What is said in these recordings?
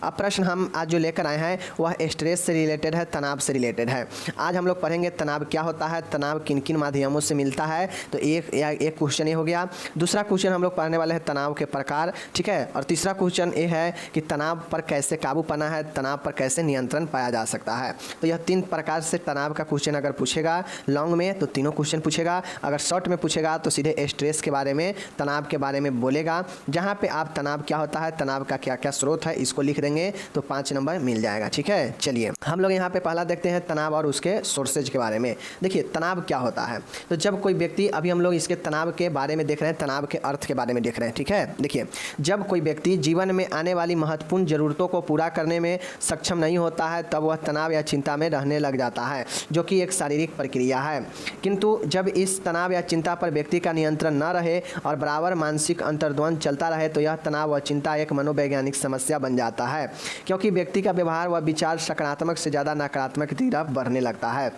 अब प्रश्न हम आज जो लेकर आए हैं वह स्ट्रेस से रिलेटेड है, तनाव से रिलेटेड है। आज हम लोग पढ़ेंगे तनाव क्या होता है, तनाव किन किन माध्यमों से मिलता है। तो एक क्वेश्चन ये हो गया। दूसरा क्वेश्चन हम लोग पढ़ने वाले हैं तनाव के प्रकार, ठीक है। और तीसरा क्वेश्चन ये है कि तनाव पर कैसे काबू पाना है, तनाव पर कैसे नियंत्रण पाया जा सकता है। तो यह 3 प्रकार से तनाव का क्वेश्चन अगर पूछेगा लॉन्ग में तो तीनों क्वेश्चन पूछेगा, अगर शॉर्ट में पूछेगा तो सीधे स्ट्रेस के बारे में, तनाव के बारे में बोलेगा। जहाँ पे आप तनाव क्या होता है, तनाव का क्या क्या स्रोत है, इसको लिख देंगे तो 5 नंबर मिल जाएगा, ठीक है। चलिए हम लोग यहाँ पे पहला देखते हैं तनाव और उसके सोर्सेज के बारे में। देखिए तनाव क्या होता है। तो जब कोई व्यक्ति, अभी हम लोग इसके तनाव के बारे में देख रहे हैं, तनाव के अर्थ के बारे में देख रहे हैं, ठीक है। देखिए जब कोई व्यक्ति जीवन में आने वाली महत्वपूर्ण ज़रूरतों को पूरा करने में सक्षम नहीं होता है तब वह तनाव या चिंता में रहने लग जाता है, जो कि एक शारीरिक प्रक्रिया है। किंतु जब इस तनाव या चिंता पर व्यक्ति का नियंत्रण न रहे और बराबर मानसिक अंतर्द्वंद चलता रहे तो यह तनाव व चिंता एक मनोवैज्ञानिक समस्या बन जाता है, क्योंकि व्यक्ति का व्यवहार व विचार सकारात्मक से ज़्यादा नकारात्मक की तरफ बढ़ने लगता है।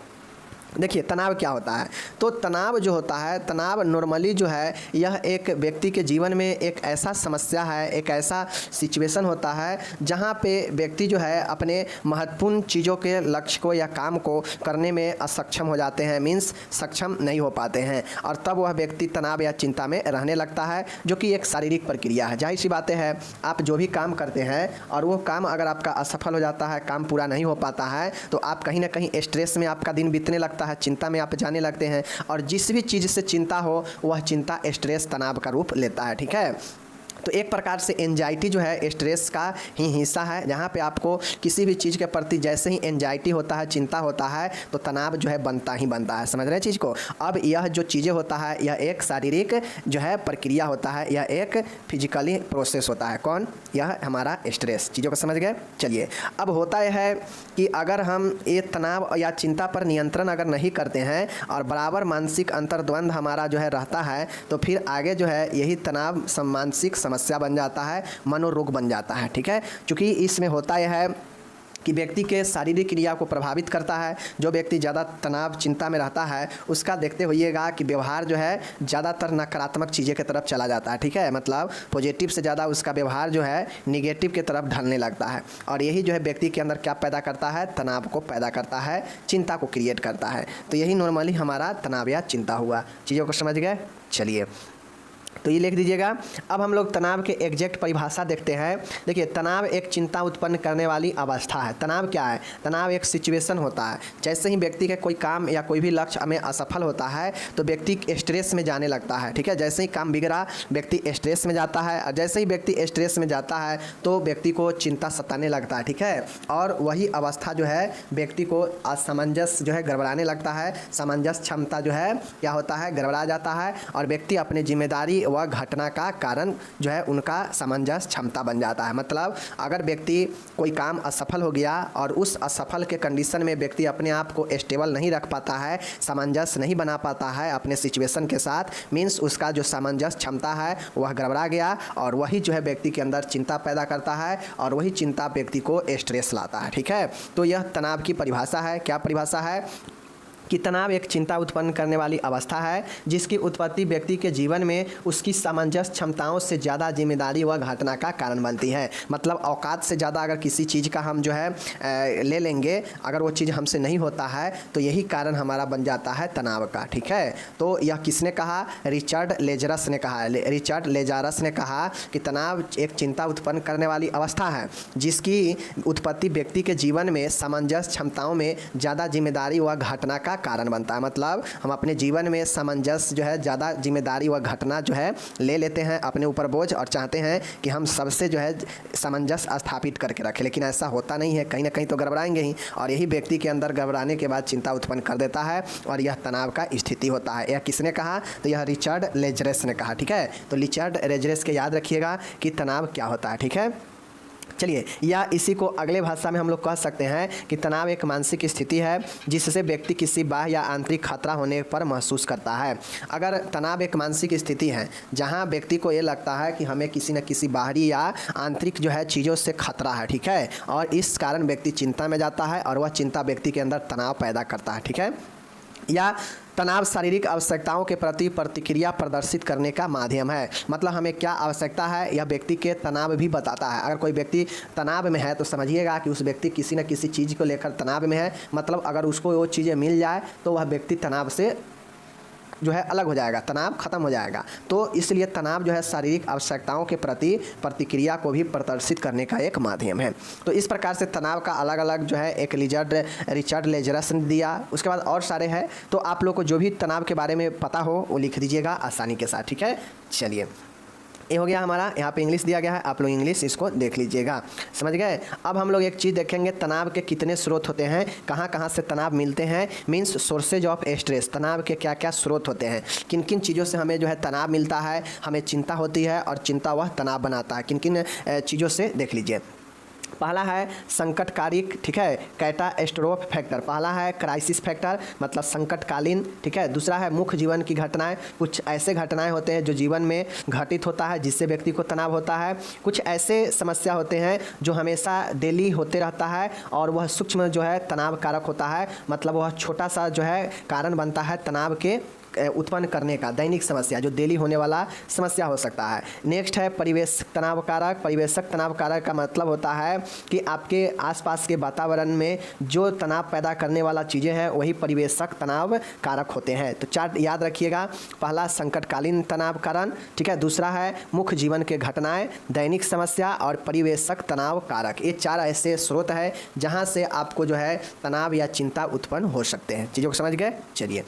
देखिए तनाव क्या होता है। तो तनाव जो होता है, तनाव नॉर्मली जो है यह एक व्यक्ति के जीवन में एक ऐसा समस्या है, एक ऐसा सिचुएशन होता है जहाँ पे व्यक्ति जो है अपने महत्वपूर्ण चीज़ों के लक्ष्य को या काम को करने में असक्षम हो जाते हैं, मीन्स सक्षम नहीं हो पाते हैं, और तब वह व्यक्ति तनाव या चिंता में रहने लगता है, जो कि एक शारीरिक प्रक्रिया है। जाहिर सी बातें हैं, आप जो भी काम करते हैं और वो काम अगर आपका असफल हो जाता है, काम पूरा नहीं हो पाता है, तो आप कहीं ना कहीं स्ट्रेस में आपका दिन बीतने लगता है, चिंता में आप जाने लगते हैं, और जिस भी चीज़ से चिंता हो वह चिंता स्ट्रेस, तनाव का रूप लेता है, ठीक है। तो एक प्रकार से एंजाइटी जो है स्ट्रेस का ही हिस्सा है, जहाँ पे आपको किसी भी चीज़ के प्रति जैसे ही एंजाइटी होता है, चिंता होता है, तो तनाव जो है बनता ही बनता है। समझ रहे हैं चीज़ को। अब यह जो चीज़ें होता है यह एक शारीरिक जो है प्रक्रिया होता है, यह एक फिजिकली प्रोसेस होता है। कौन? यह हमारा स्ट्रेस। चीज़ों को समझ गए। चलिए अब होता यह है कि अगर हम ये तनाव या चिंता पर नियंत्रण अगर नहीं करते हैं और बराबर मानसिक अंतर्द्वंद हमारा जो है रहता है, तो फिर आगे जो है यही तनाव मानसिक समस्या बन जाता है, मनोरोग बन जाता है, ठीक है। क्योंकि इसमें होता यह है कि व्यक्ति के शारीरिक क्रिया को प्रभावित करता है। जो व्यक्ति ज़्यादा तनाव चिंता में रहता है उसका देखते होइएगा कि व्यवहार जो है ज़्यादातर नकारात्मक चीज़ें की तरफ चला जाता है, ठीक है। मतलब पॉजिटिव से ज़्यादा उसका व्यवहार जो है निगेटिव की तरफ ढलने लगता है, और यही जो है व्यक्ति के अंदर क्या पैदा करता है, तनाव को पैदा करता है, चिंता को क्रिएट करता है। तो यही नॉर्मली हमारा तनाव या चिंता हुआ। चीज़ों को समझ गए। चलिए तो ये लिख दीजिएगा। अब हम लोग तनाव के एग्जैक्ट परिभाषा देखते हैं। देखिए तनाव एक चिंता उत्पन्न करने वाली अवस्था है। तनाव क्या है? तनाव एक सिचुएशन होता है। जैसे ही व्यक्ति का कोई काम या कोई भी लक्ष्य में असफल होता है तो व्यक्ति स्ट्रेस में जाने लगता है, ठीक है। जैसे ही काम बिगड़ा व्यक्ति स्ट्रेस में जाता है, और जैसे ही व्यक्ति स्ट्रेस में जाता है तो व्यक्ति को चिंता सताने लगता है, ठीक है। और वही अवस्था जो है व्यक्ति को असमंजस जो है गड़बड़ाने लगता है, सामंजस्य क्षमता जो है क्या होता है, गड़बड़ा जाता है, और व्यक्ति अपने जिम्मेदारी वह घटना का कारण जो है उनका सामंजस्य क्षमता बन जाता है। मतलब अगर व्यक्ति कोई काम असफल हो गया और उस असफल के कंडीशन में व्यक्ति अपने आप को स्टेबल नहीं रख पाता है, सामंजस्य नहीं बना पाता है अपने सिचुएशन के साथ, मीन्स उसका जो सामंजस्य क्षमता है वह गड़बड़ा गया, और वही जो है व्यक्ति के अंदर चिंता पैदा करता है, और वही चिंता व्यक्ति को स्ट्रेस लाता है, ठीक है। तो यह तनाव की परिभाषा है। क्या परिभाषा है? कि तनाव एक चिंता उत्पन्न करने वाली अवस्था है जिसकी उत्पत्ति व्यक्ति के जीवन में उसकी सामंजस्य क्षमताओं से ज़्यादा जिम्मेदारी व घटना का कारण बनती है। मतलब औकात से ज़्यादा अगर किसी चीज़ का हम जो है ले लेंगे, अगर वो चीज़ हमसे नहीं होता है तो यही कारण हमारा बन जाता है तनाव का, ठीक है। तो यह किसने कहा? रिचर्ड लेजरस ने कहा। रिचर्ड लेजारस ने कहा कि तनाव एक चिंता उत्पन्न करने वाली अवस्था है जिसकी उत्पत्ति व्यक्ति के जीवन में सामंजस्य क्षमताओं में ज़्यादा जिम्मेदारी व घटना का कारण बनता है। मतलब हम अपने जीवन में सामंजस्य जो है ज़्यादा जिम्मेदारी व घटना जो है ले लेते हैं अपने ऊपर बोझ, और चाहते हैं कि हम सबसे जो है सामंजस्य स्थापित करके रखें, लेकिन ऐसा होता नहीं है। कहीं ना कहीं तो गड़बड़ाएंगे ही, और यही व्यक्ति के अंदर गड़बड़ाने के बाद चिंता उत्पन्न कर देता है, और यह तनाव का स्थिति होता है। यह किसने कहा? तो यह रिचर्ड लेजरस ने कहा, ठीक है। तो रिचर्ड लेजरस के याद रखिएगा कि तनाव क्या होता है, ठीक है। चलिए, या इसी को अगले भाषा में हम लोग कह सकते हैं कि तनाव एक मानसिक स्थिति है जिससे व्यक्ति किसी बाह्य या आंतरिक खतरा होने पर महसूस करता है। अगर तनाव एक मानसिक स्थिति है जहां व्यक्ति को ये लगता है कि हमें किसी न किसी बाहरी या आंतरिक जो है चीज़ों से खतरा है, ठीक है, और इस कारण व्यक्ति चिंता में जाता है, और वह चिंता व्यक्ति के अंदर तनाव पैदा करता है, ठीक है। या तनाव शारीरिक आवश्यकताओं के प्रति प्रतिक्रिया प्रदर्शित करने का माध्यम है। मतलब हमें क्या आवश्यकता है यह व्यक्ति के तनाव भी बताता है। अगर कोई व्यक्ति तनाव में है तो समझिएगा कि उस व्यक्ति किसी न किसी चीज़ को लेकर तनाव में है। मतलब अगर उसको वो चीज़ें मिल जाए तो वह व्यक्ति तनाव से जो है अलग हो जाएगा, तनाव खत्म हो जाएगा। तो इसलिए तनाव जो है शारीरिक आवश्यकताओं के प्रति प्रतिक्रिया को भी प्रदर्शित करने का एक माध्यम है। तो इस प्रकार से तनाव का अलग अलग जो है एक रिचर्ड लेजरस ने दिया। उसके बाद और सारे हैं। तो आप लोग को जो भी तनाव के बारे में पता हो वो लिख दीजिएगा आसानी के साथ, ठीक है। चलिए ये हो गया हमारा, यहाँ पे इंग्लिश दिया गया है, आप लोग इंग्लिश इसको देख लीजिएगा, समझ गए। अब हम लोग एक चीज़ देखेंगे, तनाव के कितने स्रोत होते हैं, कहाँ कहाँ से तनाव मिलते हैं, मीन्स सोर्सेज ऑफ स्ट्रेस। तनाव के क्या क्या स्रोत होते हैं, किन किन चीज़ों से हमें जो है तनाव मिलता है, हमें चिंता होती है और चिंता वह तनाव बनाता है, किन किन चीज़ों से देख लीजिए। पहला है संकटकारी, ठीक है, कैटास्ट्रोफ फैक्टर। पहला है क्राइसिस फैक्टर, मतलब संकटकालीन, ठीक है। दूसरा है मुख्य जीवन की घटनाएं। कुछ ऐसे घटनाएं होते हैं जो जीवन में घटित होता है जिससे व्यक्ति को तनाव होता है। कुछ ऐसे समस्या होते हैं जो हमेशा डेली होते रहता है और वह सूक्ष्म जो है तनाव कारक होता है। मतलब वह छोटा सा जो है कारण बनता है तनाव के उत्पन्न करने का, दैनिक समस्या जो डेली होने वाला समस्या हो सकता है। नेक्स्ट है परिवेश तनाव कारक। परिवेशक तनाव कारक का मतलब होता है कि आपके आसपास के वातावरण में जो तनाव पैदा करने वाला चीज़ें हैं वही परिवेशक तनाव कारक होते हैं। तो चार्ट याद रखिएगा, पहला संकटकालीन तनाव कारण, ठीक है। दूसरा है मुख्य जीवन के घटनाएं, दैनिक समस्या और परिवेशक तनाव कारक। ये चार ऐसे स्रोत है जहाँ से आपको जो है तनाव या चिंता उत्पन्न हो सकते हैं। चीज़ों को समझ गए। चलिए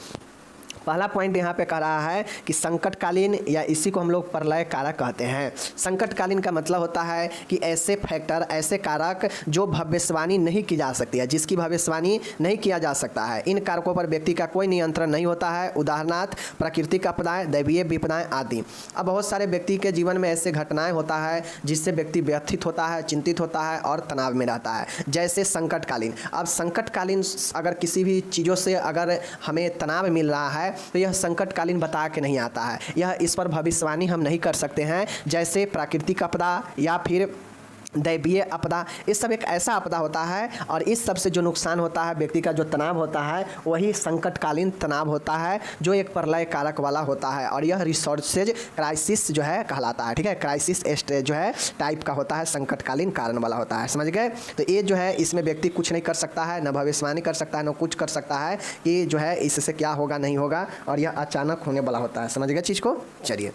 पहला पॉइंट यहाँ पे कह रहा है कि संकटकालीन, या इसी को हम लोग प्रलय कारक कहते हैं। संकटकालीन का मतलब होता है कि ऐसे फैक्टर, ऐसे कारक जो भविष्यवाणी नहीं की जा सकती है, जिसकी भविष्यवाणी नहीं किया जा सकता है। इन कारकों पर व्यक्ति का कोई नियंत्रण नहीं होता है। उदाहरणार्थ प्राकृतिक आपदाएं, दैवीय विपदाएं आदि। अब बहुत सारे व्यक्ति के जीवन में ऐसे घटनाएं होता है जिससे व्यक्ति व्यथित होता है, चिंतित होता है और तनाव में रहता है, जैसे संकटकालीन। अब संकटकालीन अगर किसी भी चीज़ों से अगर हमें तनाव मिल रहा है तो यह संकटकालीन बता के नहीं आता है, यह इस पर भविष्यवाणी हम नहीं कर सकते हैं। जैसे प्राकृतिक आपदा या फिर दैवीय आपदा, ये सब एक ऐसा आपदा होता है और इस सब से जो नुकसान होता है, व्यक्ति का जो तनाव होता है वही संकटकालीन तनाव होता है जो एक प्रलय कारक वाला होता है। और यह रिसोर्सेज क्राइसिस जो है कहलाता है, ठीक है। क्राइसिस स्टेज जो है टाइप का होता है, संकटकालीन कारण वाला होता है, समझ गए। तो ये जो है इसमें व्यक्ति कुछ नहीं कर सकता है, न भविष्यवाणी कर सकता है, न कुछ कर सकता है कि जो है इससे क्या होगा नहीं होगा, और यह अचानक होने वाला होता है, समझ गए चीज़ को। चलिए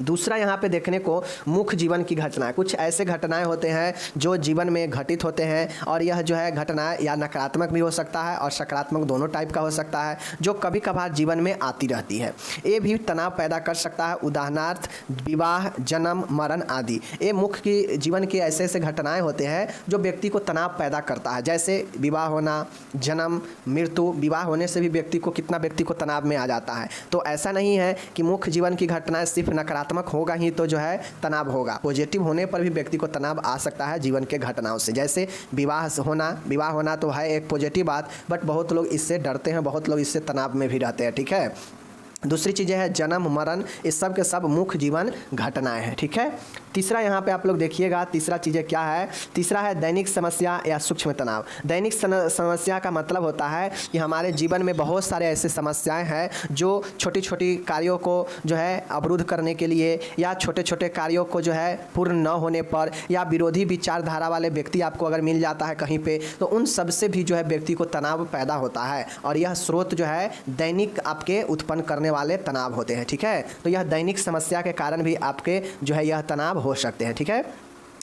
दूसरा यहाँ पे देखने को मुख्य जीवन की घटनाएं। कुछ ऐसे घटनाएं होते हैं जो जीवन में घटित होते हैं और यह जो है घटनाएं या नकारात्मक भी हो सकता है और सकारात्मक, दोनों टाइप का हो सकता है, जो कभी कभार जीवन में आती रहती है। ये भी तनाव पैदा कर सकता है। उदाहरणार्थ विवाह, जन्म, मरण आदि। ये मुख्य की जीवन के ऐसे ऐसे घटनाएँ होते हैं जो व्यक्ति को तनाव पैदा करता है, जैसे विवाह होना, जन्म, मृत्यु। विवाह होने से भी व्यक्ति को व्यक्ति को तनाव में आ जाता है। तो ऐसा नहीं है कि मुख्य जीवन की घटनाएं सिर्फ नकारात्मक होगा ही तो जो है तनाव होगा। पॉजिटिव होने पर भी व्यक्ति को तनाव आ सकता है जीवन के घटनाओं से। जैसे विवाह होना तो है एक पॉजिटिव बात, बट बहुत लोग इससे डरते हैं, बहुत लोग इससे तनाव में भी रहते हैं, ठीक है। दूसरी चीज़ें हैं जन्म, मरण, इस सब के सब मुख्य जीवन घटनाएं हैं, ठीक है। तीसरा यहाँ पे आप लोग देखिएगा, तीसरा चीज़ें क्या है। तीसरा है दैनिक समस्या या सूक्ष्म तनाव। दैनिक समस्या का मतलब होता है कि हमारे जीवन में बहुत सारे ऐसे समस्याएं हैं जो छोटी छोटी कार्यों को जो है अवरुद्ध करने के लिए, या छोटे छोटे कार्यों को जो है पूर्ण न होने पर, या विरोधी विचारधारा वाले व्यक्ति आपको अगर मिल जाता है कहीं पे, तो उन सब से भी जो है व्यक्ति को तनाव पैदा होता है। और यह स्रोत जो है दैनिक आपके उत्पन्न करने वाले तनाव होते हैं, ठीक है। तो यह दैनिक समस्या के कारण भी आपके जो है यह तनाव हो सकते हैं, ठीक है।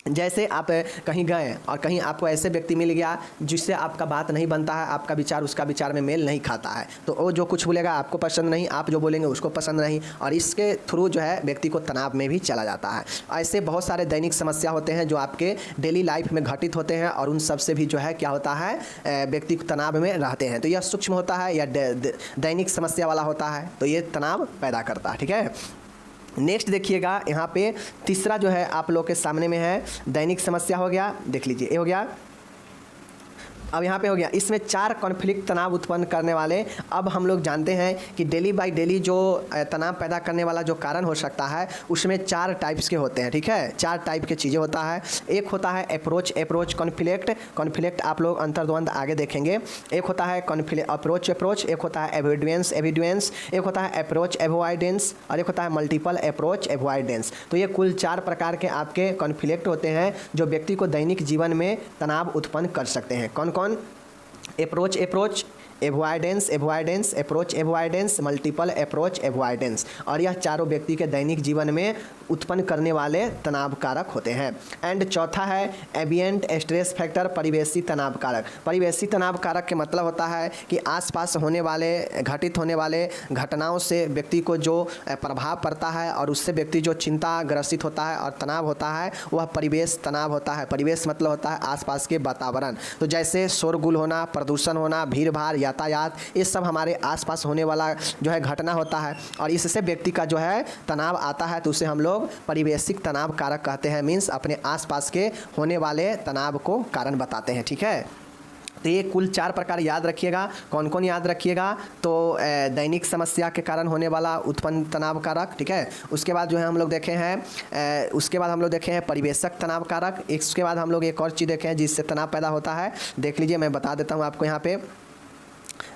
जैसे आप कहीं गए और कहीं आपको ऐसे व्यक्ति मिल गया जिससे आपका बात नहीं बनता है, आपका विचार उसका विचार में मेल नहीं खाता है, तो वो जो कुछ बोलेगा आपको पसंद नहीं, आप जो बोलेंगे उसको पसंद नहीं, और इसके थ्रू जो है व्यक्ति को तनाव में भी चला जाता है। ऐसे बहुत सारे दैनिक समस्या होते हैं जो आपके डेली लाइफ में घटित होते हैं और उन सब से भी जो है क्या होता है, व्यक्ति को तनाव में रहते हैं। तो यह सूक्ष्म होता है या दैनिक समस्या वाला होता है, तो ये तनाव पैदा करता है, ठीक है। नेक्स्ट देखिएगा यहाँ पे तीसरा जो है आप लोग के सामने में है दैनिक समस्या हो गया, देख लीजिए ये हो गया। अब यहाँ पे हो गया, इसमें 4 कॉन्फ्लिक्ट तनाव उत्पन्न करने वाले। अब हम लोग जानते हैं कि डेली बाय डेली जो तनाव पैदा करने वाला जो कारण हो सकता है उसमें 4 टाइप्स के होते हैं, ठीक है, 4 टाइप के चीज़ें होता है। एक होता है अप्रोच कॉन्फ्लिक्ट आप लोग अंतर्द्वंद आगे देखेंगे। एक होता है अप्रोच, एक होता है एविडेंस, एक होता है अप्रोच एवॉइडेंस और एक होता है मल्टीपल अप्रोच एवॉइडेंस। तो ये कुल 4 प्रकार के आपके कॉन्फ्लिक्ट होते हैं जो व्यक्ति को दैनिक जीवन में तनाव उत्पन्न कर सकते हैं। कौन कौन? Approach avoidance, approach avoidance, multiple approach avoidance. और यह चारों व्यक्ति के दैनिक जीवन में उत्पन्न करने वाले तनाव कारक होते हैं। एंड चौथा है एम्बिएंट स्ट्रेस फैक्टर, परिवेशी तनाव कारक। परिवेशी तनाव कारक के मतलब होता है कि आसपास होने वाले घटित होने वाले घटनाओं से व्यक्ति को जो प्रभाव पड़ता है और उससे व्यक्ति जो चिंता ग्रसित होता है और तनाव होता है वह परिवेश तनाव होता है। परिवेश मतलब होता है आसपास के वातावरण। तो जैसे शोरगुल होना, प्रदूषण होना, भीड़ भाड़, यातायात, ये सब हमारे आसपास होने वाला जो है घटना होता है और इससे व्यक्ति का जो है तनाव आता है तो उसे हम लोग परिवेशिक तनाव कारक कहते हैं। मीन्स अपने आसपास के होने वाले तनाव को कारण बताते हैं, ठीक है। तो ये कुल 4 प्रकार याद रखिएगा। कौन कौन याद रखिएगा? तो दैनिक समस्या के कारण होने वाला उत्पन्न तनाव कारक, ठीक है। उसके बाद जो है हम लोग देखे हैं परिवेशक तनाव कारक। इसके बाद हम लोग एक और चीज़ देखे हैं जिससे तनाव पैदा होता है। देख लीजिए, मैं बता देता हूँ आपको, यहाँ पे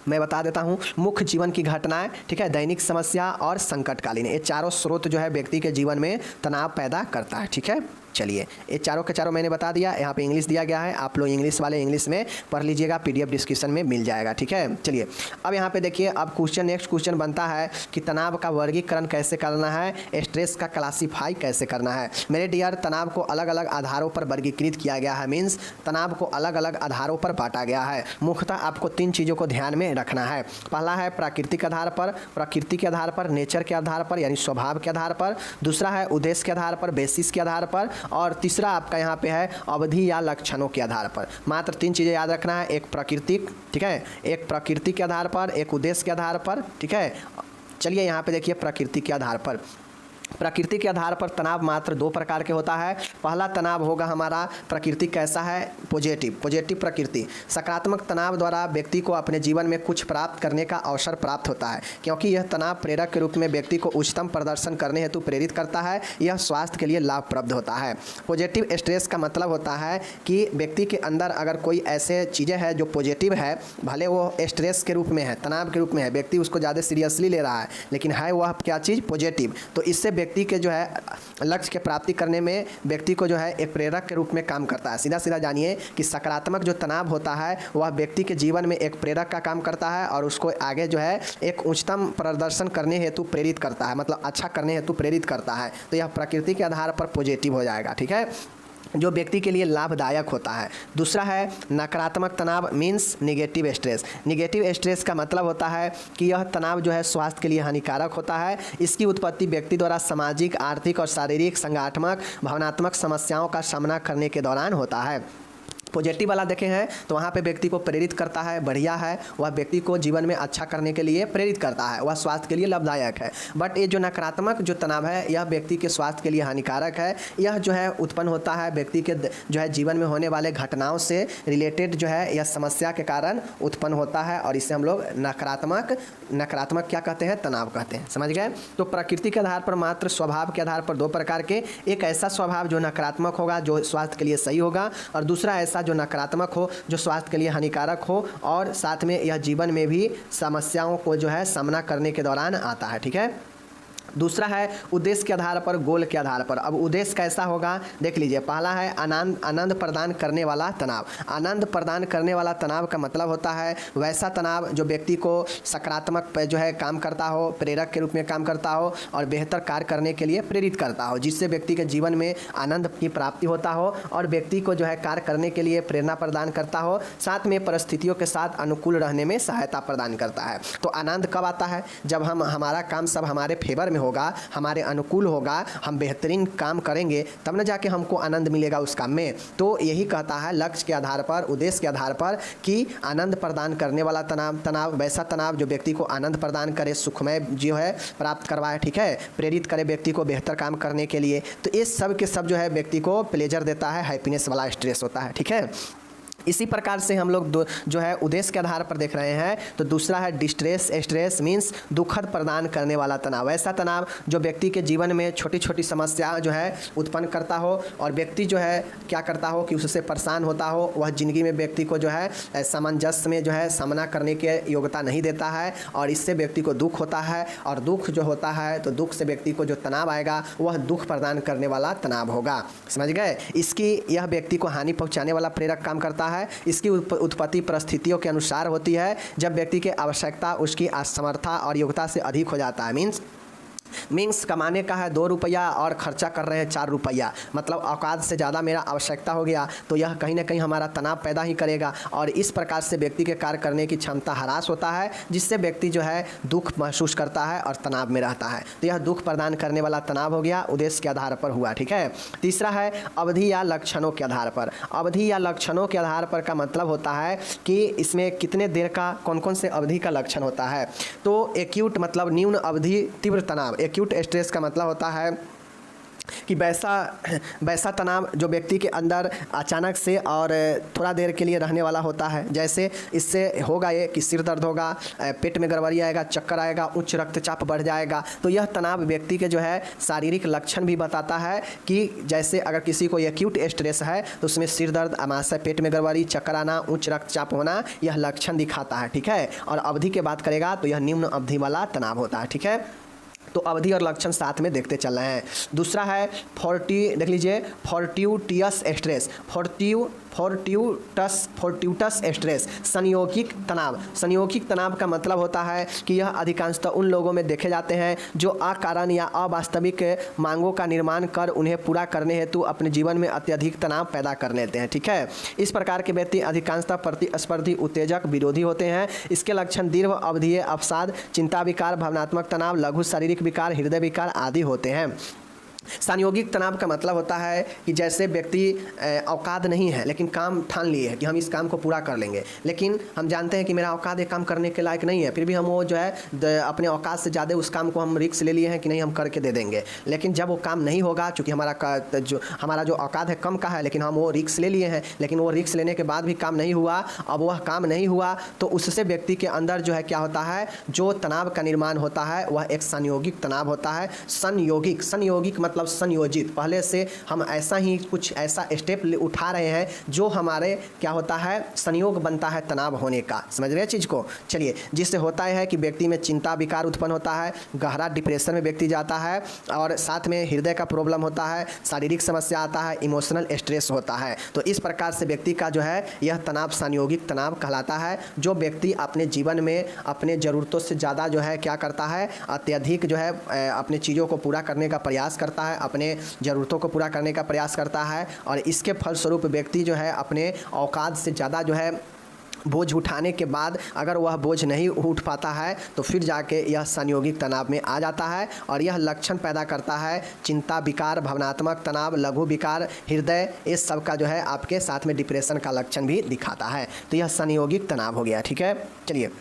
मैं बता देता हूँ। मुख्य जीवन की घटनाएं, ठीक है, दैनिक समस्या और संकटकालीन, ये चारों स्रोत जो है व्यक्ति के जीवन में तनाव पैदा करता है, ठीक है। चलिए, ये चारों के चारों मैंने बता दिया। यहाँ पे इंग्लिश दिया गया है, आप लोग इंग्लिश वाले इंग्लिश में पढ़ लीजिएगा, PDF डिस्क्रिप्शन में मिल जाएगा, ठीक है। चलिए, अब यहाँ पे देखिए, अब नेक्स्ट क्वेश्चन बनता है कि तनाव का वर्गीकरण कैसे करना है, स्ट्रेस का क्लासीफाई कैसे करना है। मेरे डियर, तनाव को अलग अलग आधारों पर वर्गीकृत किया गया है। मीन्स तनाव को अलग अलग आधारों पर बांटा गया है। मुख्यतः आपको 3 चीज़ों को ध्यान में रखना है। पहला है प्राकृतिक आधार पर, प्रकृति के आधार पर, नेचर के आधार पर यानी स्वभाव के आधार पर। दूसरा है उद्देश्य के आधार पर, बेसिस के आधार पर। और तीसरा आपका यहाँ पे है अवधि या लक्षणों के आधार पर। मात्र 3 चीज़ें याद रखना है, एक प्राकृतिक, ठीक है, एक प्रकृति के आधार पर, एक उद्देश्य के आधार पर, ठीक है। चलिए, यहाँ पे देखिए, प्रकृति के आधार पर। प्रकृति के आधार पर तनाव मात्र 2 प्रकार के होता है। पहला तनाव होगा हमारा प्रकृति कैसा है, पॉजिटिव प्रकृति। सकारात्मक तनाव द्वारा व्यक्ति को अपने जीवन में कुछ प्राप्त करने का अवसर प्राप्त होता है, क्योंकि यह तनाव प्रेरक के रूप में व्यक्ति को उच्चतम प्रदर्शन करने हेतु प्रेरित करता है। यह स्वास्थ्य के लिए लाभप्रद होता है। पॉजिटिव स्ट्रेस का मतलब होता है कि व्यक्ति के अंदर अगर कोई ऐसे चीज़ें हैं जो पॉजिटिव है, भले वो स्ट्रेस के रूप में है, तनाव के रूप में है, व्यक्ति उसको ज़्यादा सीरियसली ले रहा है, लेकिन है वह क्या चीज़, पॉजिटिव, तो इससे व्यक्ति के जो है लक्ष्य के प्राप्ति करने में व्यक्ति को जो है एक प्रेरक के रूप में काम करता है। सीधा जानिए कि सकारात्मक जो तनाव होता है वह व्यक्ति के जीवन में एक प्रेरक का काम करता है और उसको आगे जो है एक उच्चतम प्रदर्शन करने हेतु प्रेरित करता है, मतलब अच्छा करने हेतु प्रेरित करता है। तो यह प्रकृति के आधार पर पॉजिटिव हो जाएगा, ठीक है, जो व्यक्ति के लिए लाभदायक होता है। दूसरा है नकारात्मक तनाव, means negative stress. Negative stress का मतलब होता है कि यह तनाव जो है स्वास्थ्य के लिए हानिकारक होता है। इसकी उत्पत्ति व्यक्ति द्वारा सामाजिक, आर्थिक और शारीरिक, संगठनात्मक, भावनात्मक समस्याओं का सामना करने के दौरान होता है। पॉजिटिव वाला देखे हैं तो वहाँ पे व्यक्ति को प्रेरित करता है, बढ़िया है, वह व्यक्ति को जीवन में अच्छा करने के लिए प्रेरित करता है, वह स्वास्थ्य के लिए लाभदायक है। बट ये जो नकारात्मक जो तनाव है यह व्यक्ति के स्वास्थ्य के लिए हानिकारक है। यह जो है उत्पन्न होता है व्यक्ति के जो है जीवन में होने वाले घटनाओं से रिलेटेड जो है यह समस्या के कारण उत्पन्न होता है और इसे हम लोग नकारात्मक क्या कहते हैं, तनाव कहते हैं। समझ गए? तो प्रकृति के आधार पर मात्र स्वभाव के आधार पर 2 प्रकार के, एक ऐसा स्वभाव जो नकारात्मक होगा जो स्वास्थ्य के लिए सही होगा और दूसरा ऐसा जो नकारात्मक हो जो स्वास्थ्य के लिए हानिकारक हो और साथ में यह जीवन में भी समस्याओं को जो है सामना करने के दौरान आता है, ठीक है। दूसरा है उद्देश्य के आधार पर, गोल के आधार पर। अब उद्देश्य कैसा होगा देख लीजिए। पहला है आनंद प्रदान करने वाला तनाव। आनंद प्रदान करने वाला तनाव का मतलब होता है वैसा तनाव जो व्यक्ति को सकारात्मक जो है काम करता हो, प्रेरक के रूप में काम करता हो और बेहतर कार्य करने के लिए प्रेरित करता हो, जिससे व्यक्ति के जीवन में आनंद की प्राप्ति होता हो और व्यक्ति को जो है कार्य करने के लिए प्रेरणा प्रदान करता हो, साथ में परिस्थितियों के साथ अनुकूल रहने में सहायता प्रदान करता है। तो आनंद कब आता है? जब हमारा काम सब हमारे फेवर में होगा, हमारे अनुकूल होगा, हम बेहतरीन काम करेंगे, तब न जाके हमको आनंद मिलेगा उस काम में। तो यही कहता है लक्ष्य के आधार पर, उद्देश्य के आधार पर कि आनंद प्रदान करने वाला तनाव वैसा तनाव जो व्यक्ति को आनंद प्रदान करे, सुखमय जो है प्राप्त करवाए, ठीक है, प्रेरित करे व्यक्ति को बेहतर काम करने के लिए। तो ये सब के सब जो है व्यक्ति को प्लेजर देता है, हैप्पीनेस वाला स्ट्रेस होता है, ठीक है। इसी प्रकार से हम लोग जो है उद्देश्य के आधार पर देख रहे हैं। तो दूसरा है डिस्ट्रेस, स्ट्रेस मीन्स दुखद प्रदान करने वाला तनाव, ऐसा तनाव जो व्यक्ति के जीवन में छोटी छोटी समस्या जो है उत्पन्न करता हो और व्यक्ति जो है क्या करता हो कि उससे परेशान होता हो, वह जिंदगी में व्यक्ति को जो है सामंजस्य में जो है सामना करने की योग्यता नहीं देता है और इससे व्यक्ति को दुख होता है। और दुख जो होता है तो दुख से व्यक्ति को जो तनाव आएगा वह दुख प्रदान करने वाला तनाव होगा, समझ गए। इसकी यह व्यक्ति को हानि पहुँचाने वाला प्रेरक काम करता है। इसकी उत्पत्ति परिस्थितियों के अनुसार होती है, जब व्यक्ति की आवश्यकता उसकी असमर्था और योग्यता से अधिक हो जाता है। मीन्स कमाने का है 2 रुपया और खर्चा कर रहे हैं 4 रुपया, मतलब औकात से ज़्यादा मेरा आवश्यकता हो गया, तो यह कहीं ना कहीं हमारा तनाव पैदा ही करेगा और इस प्रकार से व्यक्ति के कार्य करने की क्षमता ह्रास होता है, जिससे व्यक्ति जो है दुख महसूस करता है और तनाव में रहता है। तो यह दुख प्रदान करने वाला तनाव हो गया, उद्देश्य के आधार पर हुआ, ठीक है। तीसरा है अवधि या लक्षणों के आधार पर। अवधि या लक्षणों के आधार पर का मतलब होता है कि इसमें कितने देर का कौन कौन से अवधि का लक्षण होता है। तो एक्यूट मतलब न्यून अवधि तीव्र तनाव, एक्यूट स्ट्रेस का मतलब होता है कि वैसा तनाव जो व्यक्ति के अंदर अचानक से और थोड़ा देर के लिए रहने वाला होता है। जैसे इससे होगा ये कि सिर दर्द होगा, पेट में गड़बड़ी आएगा, चक्कर आएगा, उच्च रक्तचाप बढ़ जाएगा। तो यह तनाव व्यक्ति के जो है शारीरिक लक्षण भी बताता है कि जैसे अगर किसी को एक्यूट स्ट्रेस है तो उसमें सिर दर्द, अमाशय, पेट में गड़बड़ी, चक्कर आना, उच्च रक्तचाप होना, यह लक्षण दिखाता है, ठीक है। और अवधि की बात करेगा तो यह निम्न अवधि वाला तनाव होता है, ठीक है। तो अवधि और लक्षण साथ में देखते चल रहे हैं। दूसरा है देख लीजिए फोर्टिट्यूटियस स्ट्रेस, फोर्टिट्यूटस स्ट्रेस, संयोगिक तनाव। संयोगिक तनाव का मतलब होता है कि यह अधिकांशतः उन लोगों में देखे जाते हैं जो अकारण या अवास्तविक मांगों का निर्माण कर उन्हें पूरा करने हेतु अपने जीवन में अत्यधिक तनाव पैदा कर लेते हैं, ठीक है। इस प्रकार के व्यक्ति अधिकांशतः प्रतिस्पर्धी, उत्तेजक, विरोधी होते हैं। इसके लक्षण दीर्घ अवधीय अवसाद, चिंता विकार, भावनात्मक तनाव, लघु शारीरिक विकार, हृदय विकार आदि होते हैं। संयोगिक तनाव का मतलब होता है कि जैसे व्यक्ति औकात नहीं है लेकिन काम ठान लिए है कि हम इस काम को पूरा कर लेंगे, लेकिन हम जानते हैं कि मेरा औकात ये काम करने के लायक नहीं है, फिर भी हम वो जो है अपने औकात से ज़्यादा उस काम को हम रिस्क ले लिए हैं कि नहीं हम करके दे देंगे। लेकिन जब वो काम नहीं होगा, चूँकि हमारा जो औकात है कम का है, लेकिन हम वो रिस्क ले लिए हैं, लेकिन वो रिस्क लेने के बाद भी काम नहीं हुआ, अब वह काम नहीं हुआ तो उससे व्यक्ति के अंदर जो है क्या होता है, जो तनाव का निर्माण होता है वह एक संयोगिक तनाव होता है। संयोगिक मतलब संयोजित, पहले से हम ऐसा ही कुछ ऐसा स्टेप उठा रहे हैं जो हमारे क्या होता है, संयोग बनता है तनाव होने का, समझ रहे हैं चीज़ को। चलिए, जिससे होता है कि व्यक्ति में चिंता विकार उत्पन्न होता है, गहरा डिप्रेशन में व्यक्ति जाता है और साथ में हृदय का प्रॉब्लम होता है, शारीरिक समस्या आता है, इमोशनल स्ट्रेस होता है। तो इस प्रकार से व्यक्ति का जो है यह तनाव संयोगिक तनाव कहलाता है, जो व्यक्ति अपने जीवन में अपने ज़रूरतों से ज़्यादा जो है क्या करता है, अत्यधिक जो है अपने चीज़ों को पूरा करने का प्रयास करता है, अपने ज़रूरतों को पूरा करने का प्रयास करता है और इसके फलस्वरूप व्यक्ति जो है अपने औकात से ज़्यादा जो है बोझ उठाने के बाद अगर वह बोझ नहीं उठ पाता है तो फिर जाके यह संयोगिक तनाव में आ जाता है और यह लक्षण पैदा करता है चिंता विकार, भावनात्मक तनाव, लघु विकार, हृदय, इस सब का जो है आपके साथ में डिप्रेशन का लक्षण भी दिखाता है। तो यह संयोगिक तनाव हो गया, ठीक है। चलिए,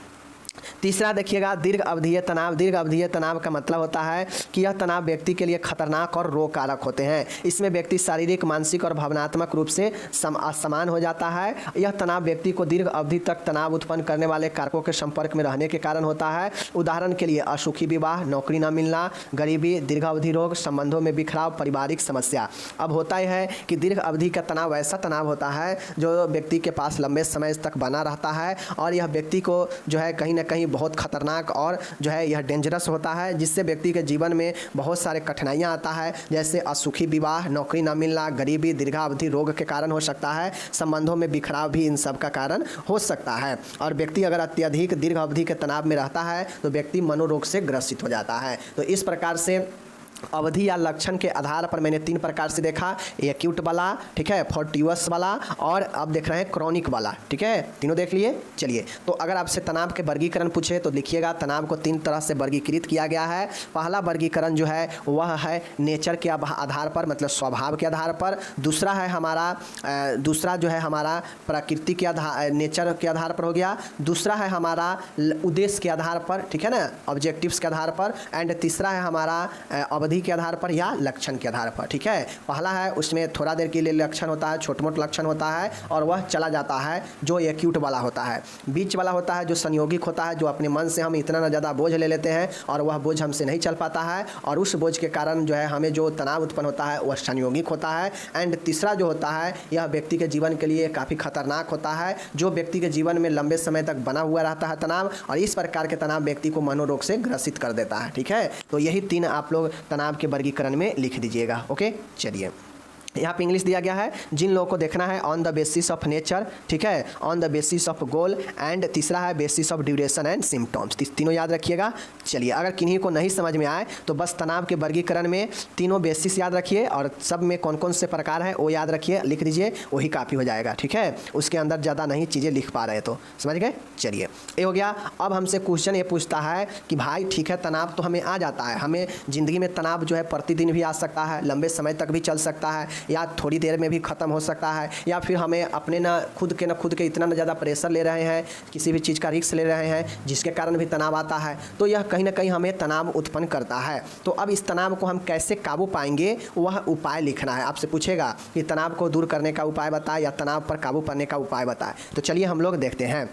तीसरा देखिएगा दीर्घ अवधीय तनाव। दीर्घ अवधीय तनाव का मतलब होता है कि यह तनाव व्यक्ति के लिए खतरनाक और रोग कारक होते हैं। इसमें व्यक्ति शारीरिक, मानसिक और भावनात्मक रूप से असमान हो जाता है। यह तनाव व्यक्ति को दीर्घ अवधि तक तनाव उत्पन्न करने वाले कारकों के संपर्क में रहने के कारण होता है। उदाहरण के लिए असुखी विवाह, नौकरी न मिलना, गरीबी, दीर्घावधि रोग, संबंधों में बिखराव, पारिवारिक समस्या। अब होता है कि दीर्घ अवधि का तनाव ऐसा तनाव होता है जो व्यक्ति के पास लंबे समय तक बना रहता है और यह व्यक्ति को जो है कहीं ना कहीं बहुत खतरनाक और जो है यह डेंजरस होता है, जिससे व्यक्ति के जीवन में बहुत सारे कठिनाइयां आता है, जैसे असुखी विवाह, नौकरी न मिलना, गरीबी, दीर्घावधि रोग के कारण हो सकता है, संबंधों में बिखराव भी इन सब का कारण हो सकता है। और व्यक्ति अगर अत्यधिक दीर्घ अवधि के तनाव में रहता है तो व्यक्ति मनोरोग से ग्रसित हो जाता है। तो इस प्रकार से अवधि या लक्षण के आधार पर मैंने 3 प्रकार से देखा, एक्यूट वाला, ठीक है, फोर्टिट्यूटस वाला और अब देख रहे हैं क्रॉनिक वाला, ठीक है, तीनों देख लिए। चलिए, तो अगर आपसे तनाव के वर्गीकरण पूछे तो लिखिएगा तनाव को 3 तरह से वर्गीकृत किया गया है। पहला वर्गीकरण जो है वह है नेचर के आधार पर, मतलब स्वभाव के आधार पर। दूसरा जो है हमारा प्रकृति के आधार, नेचर के आधार पर हो गया। दूसरा है हमारा उद्देश्य के आधार पर, ठीक है ना, ऑब्जेक्टिव्स के आधार पर। एंड तीसरा है हमारा अवधि के आधार पर या लक्षण के आधार पर, ठीक है। पहला है उसमें थोड़ा देर के लिए लक्षण होता है, छोट मोट लक्षण होता है और वह चला जाता है, जो एक्यूट वाला होता है। बीच वाला होता है जो संयोगिक होता है, जो अपने मन से हम इतना ज़्यादा बोझ ले लेते हैं और वह बोझ हमसे नहीं चल पाता है और उस बोझ के कारण जो है हमें जो तनाव उत्पन्न होता है वह संयोगिक होता है। एंड तीसरा जो होता है यह व्यक्ति के जीवन के लिए काफ़ी खतरनाक होता है, जो व्यक्ति के जीवन में लंबे समय तक बना हुआ रहता है तनाव, और इस प्रकार के तनाव व्यक्ति को मनोरोग से ग्रसित कर देता है, ठीक है। तो यही 3 आप लोग तनाव के वर्गीकरण में लिख दीजिएगा। ओके, चलिए यहाँ पे इंग्लिश दिया गया है, जिन लोगों को देखना है on the basis of nature, ठीक है, on the basis of goal, and तीसरा है basis of duration and symptoms. तीनों याद रखिएगा। चलिए, अगर किन्हीं को नहीं समझ में आए तो बस तनाव के वर्गीकरण में तीनों बेसिस याद रखिए और सब में कौन कौन से प्रकार हैं वो याद रखिए, लिख दीजिए, वही काफ़ी हो जाएगा, ठीक है। उसके अंदर ज़्यादा नहीं चीज़ें लिख पा रहे तो समझ गए। चलिए, ये हो गया। अब हमसे क्वेश्चन ये पूछता है कि भाई ठीक है, तनाव तो हमें आ जाता है, हमें ज़िंदगी में तनाव जो है प्रतिदिन भी आ सकता है, लंबे समय तक भी चल सकता है, या थोड़ी देर में भी ख़त्म हो सकता है, या फिर हमें अपने खुद के इतना ज़्यादा प्रेशर ले रहे हैं, किसी भी चीज़ का रिस्क ले रहे हैं जिसके कारण भी तनाव आता है, तो यह कहीं ना कहीं हमें तनाव उत्पन्न करता है। तो अब इस तनाव को हम कैसे काबू पाएंगे, वह उपाय लिखना है। आपसे पूछेगा कि तनाव को दूर करने का उपाय बताए या तनाव पर काबू पाने का उपाय बताए। तो चलिए हम लोग देखते हैं।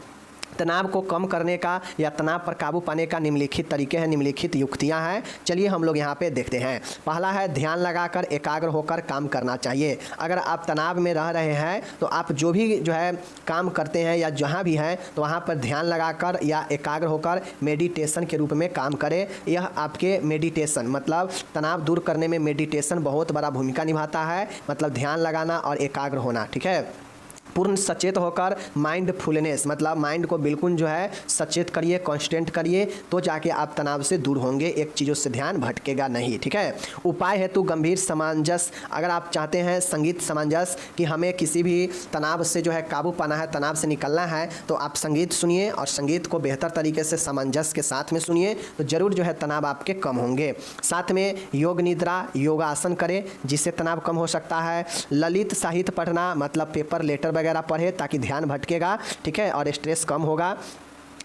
तनाव को कम करने का या तनाव पर काबू पाने का निम्नलिखित तरीके हैं, निम्नलिखित युक्तियां हैं। चलिए हम लोग यहाँ पे देखते हैं। पहला है ध्यान लगाकर एकाग्र होकर काम करना चाहिए। अगर आप तनाव में रह रहे हैं तो आप जो भी जो है काम करते हैं या जहाँ भी हैं तो वहाँ पर ध्यान लगाकर या एकाग्र होकर मेडिटेशन के रूप में काम करें। यह आपके मेडिटेशन मतलब तनाव दूर करने में मेडिटेशन बहुत बड़ा भूमिका निभाता है, मतलब ध्यान लगाना और एकाग्र होना, ठीक है। पूर्ण सचेत होकर माइंडफुलनेस मतलब माइंड को बिल्कुल जो है सचेत करिए, कॉन्स्टेंट करिए, तो जाके आप तनाव से दूर होंगे, एक चीज़ों से ध्यान भटकेगा नहीं, ठीक है। उपाय हेतु गंभीर सामंजस्य, अगर आप चाहते हैं संगीत सामंजस्य कि हमें किसी भी तनाव से जो है काबू पाना है, तनाव से निकलना है, तो आप संगीत सुनिए और संगीत को बेहतर तरीके से सामंजस्य के साथ में सुनिए, तो ज़रूर जो है तनाव आपके कम होंगे। साथ में योग निद्रा, योगासन करें जिससे तनाव कम हो सकता है। ललित साहित्य पढ़ना मतलब पेपर लेटर वगैरह पढ़े ताकि ध्यान भटकेगा, ठीक है, और स्ट्रेस कम होगा।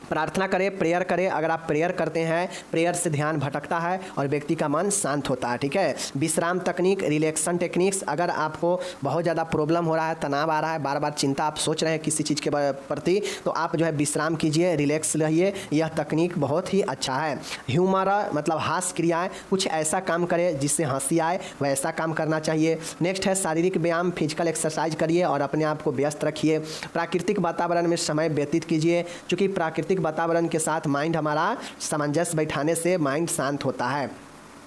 प्रार्थना करें, प्रेयर करें। अगर आप प्रेयर करते हैं, प्रेयर से ध्यान भटकता है और व्यक्ति का मन शांत होता है, ठीक है। विश्राम तकनीक, रिलैक्सेशन टेक्निक्स, अगर आपको बहुत ज़्यादा प्रॉब्लम हो रहा है, तनाव आ रहा है, बार बार चिंता आप सोच रहे हैं किसी चीज़ के प्रति, तो आप जो है विश्राम कीजिए, रिलैक्स रहिए, यह तकनीक बहुत ही अच्छा है। ह्यूमर मतलब हास्य क्रियाएँ, कुछ ऐसा काम करें जिससे हंसी आए, वैसा काम करना चाहिए। नेक्स्ट है शारीरिक व्यायाम, फिजिकल एक्सरसाइज करिए और अपने आप को व्यस्त रखिए। प्राकृतिक वातावरण में समय व्यतीत कीजिए, क्योंकि प्राकृतिक वातावरण के साथ माइंड हमारा सामंजस्य बैठाने से माइंड शांत होता है।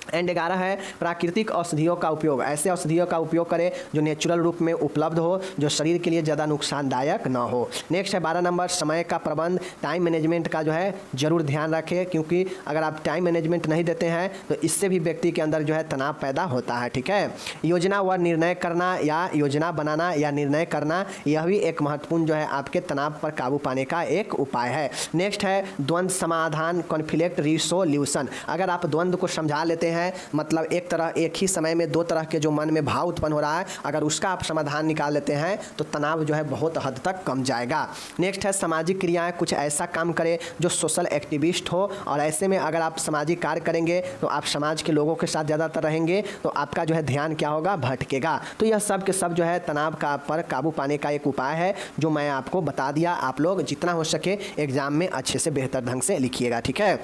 एंड 11 है प्राकृतिक औषधियों का उपयोग, ऐसे औषधियों का उपयोग करें जो नेचुरल रूप में उपलब्ध हो, जो शरीर के लिए ज़्यादा नुकसानदायक ना हो। नेक्स्ट है 12 नंबर समय का प्रबंध, टाइम मैनेजमेंट का जो है ज़रूर ध्यान रखें, क्योंकि अगर आप टाइम मैनेजमेंट नहीं देते हैं तो इससे भी व्यक्ति के अंदर जो है तनाव पैदा होता है, ठीक है। योजना व निर्णय करना या योजना बनाना या निर्णय करना, यह भी एक महत्वपूर्ण जो है आपके तनाव पर काबू पाने का एक उपाय है। नेक्स्ट है द्वंद्व समाधान, कॉन्फ्लिक्ट रिसोल्यूशन, अगर आप द्वंद्व को समझा लेते हैं, मतलब एक ही समय में 2 तरह के जो मन में भाव उत्पन्न हो रहा है, अगर उसका आप समाधान निकाल लेते हैं तो तनाव जो है बहुत हद तक कम जाएगा। नेक्स्ट है सामाजिक क्रियाएं, कुछ ऐसा काम करें जो सोशल एक्टिविस्ट हो, और ऐसे में अगर आप सामाजिक कार्य करेंगे तो आप समाज के लोगों के साथ ज़्यादातर रहेंगे, तो आपका जो है ध्यान क्या होगा, भटकेगा। तो यह सब के सब जो है तनाव का पर काबू पाने का एक उपाय है जो मैं आपको बता दिया। आप लोग जितना हो सके एग्जाम में अच्छे से बेहतर ढंग से लिखिएगा, ठीक है।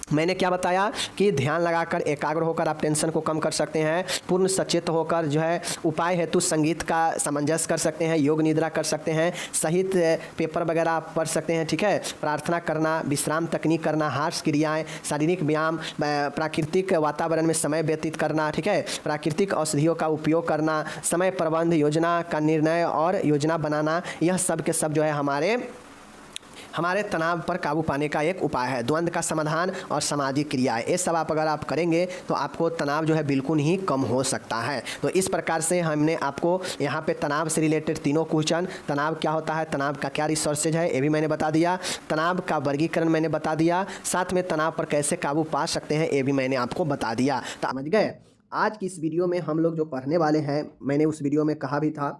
मैंने क्या बताया कि ध्यान लगाकर एकाग्र होकर आप टेंशन को कम कर सकते हैं, पूर्ण सचेत होकर जो है उपाय हेतु संगीत का सामंजस्य कर सकते हैं, योग निद्रा कर सकते हैं, साहित्य पेपर वगैरह आप पढ़ सकते हैं, ठीक है। प्रार्थना करना, विश्राम तकनीक करना, हास्य क्रियाएं, शारीरिक व्यायाम, प्राकृतिक वातावरण में समय व्यतीत करना, ठीक है, प्राकृतिक औषधियों का उपयोग करना, समय प्रबंध, योजना का निर्णय और योजना बनाना, यह सब के सब जो है हमारे तनाव पर काबू पाने का एक उपाय है। द्वंद्व का समाधान और सामाजिक क्रियाएं, ये सब अगर आप करेंगे तो आपको तनाव जो है बिल्कुल ही कम हो सकता है। तो इस प्रकार से हमने आपको यहाँ पे तनाव से रिलेटेड तीनों क्वेश्चन, तनाव क्या होता है, तनाव का क्या रिसोर्सेज है ये भी मैंने बता दिया, तनाव का वर्गीकरण मैंने बता दिया, साथ में तनाव पर कैसे काबू पा सकते हैं ये भी मैंने आपको बता दिया। तो समझ गए। आज की इस वीडियो में हम लोग जो पढ़ने वाले हैं, मैंने उस वीडियो में कहा भी था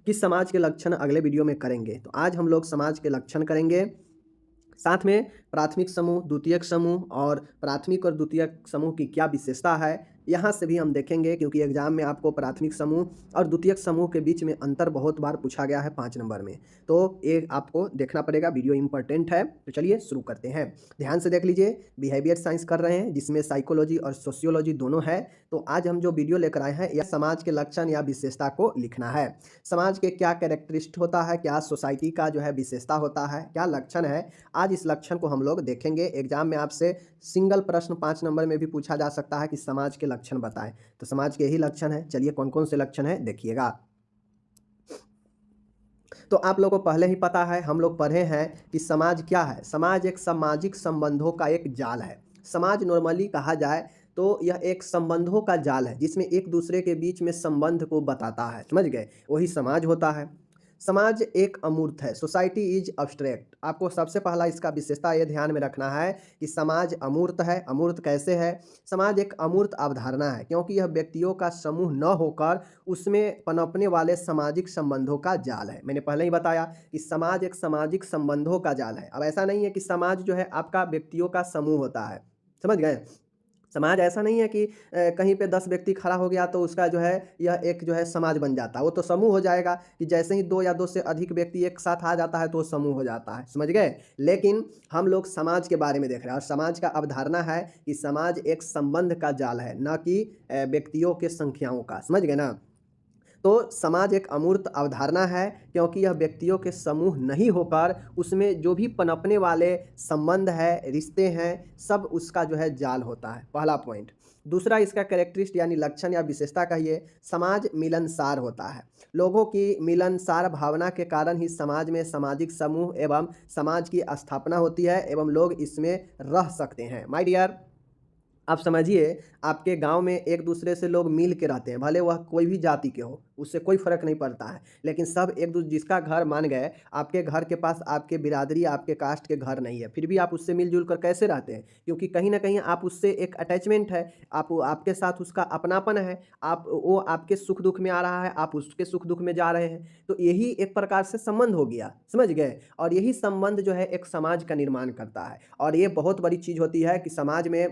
कि समाज के लक्षण अगले वीडियो में करेंगे, तो आज हम लोग समाज के लक्षण करेंगे, साथ में प्राथमिक समूह, द्वितीयक समूह और प्राथमिक और द्वितीयक समूह की क्या विशेषता है यहाँ से भी हम देखेंगे, क्योंकि एग्जाम में आपको प्राथमिक समूह और द्वितीयक समूह के बीच में अंतर बहुत बार पूछा गया है 5 नंबर में, तो ये आपको देखना पड़ेगा, वीडियो इंपॉर्टेंट है। तो चलिए शुरू करते हैं। ध्यान से देख लीजिए, बिहेवियर साइंस कर रहे हैं जिसमें साइकोलॉजी और सोशियोलॉजी दोनों है। तो आज हम जो वीडियो लेकर आए हैं यह समाज के लक्षण या विशेषता को लिखना है। समाज के क्या कैरेक्टरिस्ट होता है, क्या सोसाइटी का जो है विशेषता होता है, क्या लक्षण है, आज इस लक्षण को हम लोग देखेंगे। एग्जाम में आपसे सिंगल प्रश्न 5 नंबर में भी पूछा जा सकता है कि समाज के लक्षण बताएं, तो समाज के यही लक्षण है। चलिए कौन कौन से लक्षण है देखिएगा। तो आप लोगों को पहले ही पता है, हम लोग पढ़े हैं कि समाज क्या है। समाज एक सामाजिक संबंधों का एक जाल है। समाज नॉर्मली कहा जाए तो यह एक संबंधों का जाल है जिसमें एक दूसरे के बीच में संबंध को बताता है, समझ गए, वही समाज होता है। समाज एक अमूर्त है, सोसाइटी इज अब्स्ट्रैक्ट। आपको सबसे पहला इसका विशेषता ये ध्यान में रखना है कि समाज अमूर्त है। अमूर्त कैसे है? समाज एक अमूर्त अवधारणा है क्योंकि यह व्यक्तियों का समूह न होकर उसमें पनपने वाले सामाजिक संबंधों का जाल है। मैंने पहले ही बताया कि समाज एक सामाजिक संबंधों का जाल है। अब ऐसा नहीं है कि समाज जो है आपका व्यक्तियों का समूह होता है, समझ गए। समाज ऐसा नहीं है कि कहीं पे 10 व्यक्ति खड़ा हो गया तो उसका जो है यह एक जो है समाज बन जाता है। वो तो समूह हो जाएगा कि जैसे ही 2 या 2 से अधिक व्यक्ति एक साथ आ जाता है तो वो समूह हो जाता है, समझ गए। लेकिन हम लोग समाज के बारे में देख रहे हैं और समाज का अवधारणा है कि समाज एक संबंध का जाल है, न कि व्यक्तियों के संख्याओं का, समझ गए ना। तो समाज एक अमूर्त अवधारणा है क्योंकि यह व्यक्तियों के समूह नहीं होकर उसमें जो भी पनपने वाले संबंध है, रिश्ते हैं, सब उसका जो है जाल होता है, पहला पॉइंट। दूसरा इसका कैरेक्टरिस्ट यानी लक्षण या विशेषता कहिए, समाज मिलनसार होता है। लोगों की मिलनसार भावना के कारण ही समाज में सामाजिक समूह एवं समाज की स्थापना होती है एवं लोग इसमें रह सकते हैं। माय डियर, आप समझिए, आपके गांव में एक दूसरे से लोग मिल के रहते हैं, भले वह कोई भी जाति के हो, उससे कोई फर्क नहीं पड़ता है, लेकिन सब एक दूसरे, जिसका घर मान गए आपके घर के पास आपके बिरादरी आपके कास्ट के घर नहीं है, फिर भी आप उससे मिलजुल कर कैसे रहते हैं? क्योंकि कहीं ना कहीं आप उससे एक अटैचमेंट है, आपके साथ उसका अपनापन है, वो आपके सुख दुख में आ रहा है, आप उसके सुख दुख में जा रहे हैं, तो यही एक प्रकार से संबंध हो गया, समझ गए। और यही संबंध जो है एक समाज का निर्माण करता है और ये बहुत बड़ी चीज़ होती है कि समाज में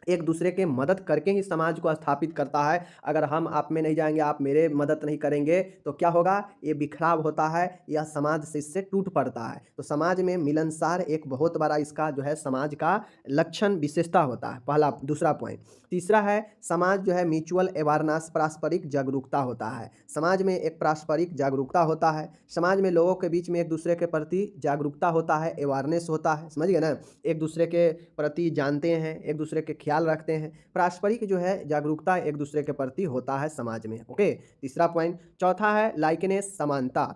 एक दूसरे के मदद करके ही समाज को स्थापित करता है। अगर हम आप में नहीं जाएंगे, आप मेरे मदद नहीं करेंगे तो क्या होगा? ये बिखराव होता है, यह समाज से इससे टूट पड़ता है। तो समाज में मिलनसार एक बहुत बड़ा इसका जो है समाज का लक्षण विशेषता होता है, पहला। दूसरा पॉइंट, तीसरा है समाज जो है म्यूचुअल अवेयरनेस, पारस्परिक जागरूकता होता है। समाज में एक पारस्परिक जागरूकता होता है, समाज में लोगों के बीच में एक दूसरे के प्रति जागरूकता होता है, अवेयरनेस होता है, समझ गए ना। एक दूसरे के प्रति जानते हैं, एक दूसरे के ख्याल रखते हैं, पारस्परिक जो है जागरूकता एक दूसरे के प्रति होता है समाज में। ओके, तीसरा पॉइंट। चौथा है लाइकनेस, समानता।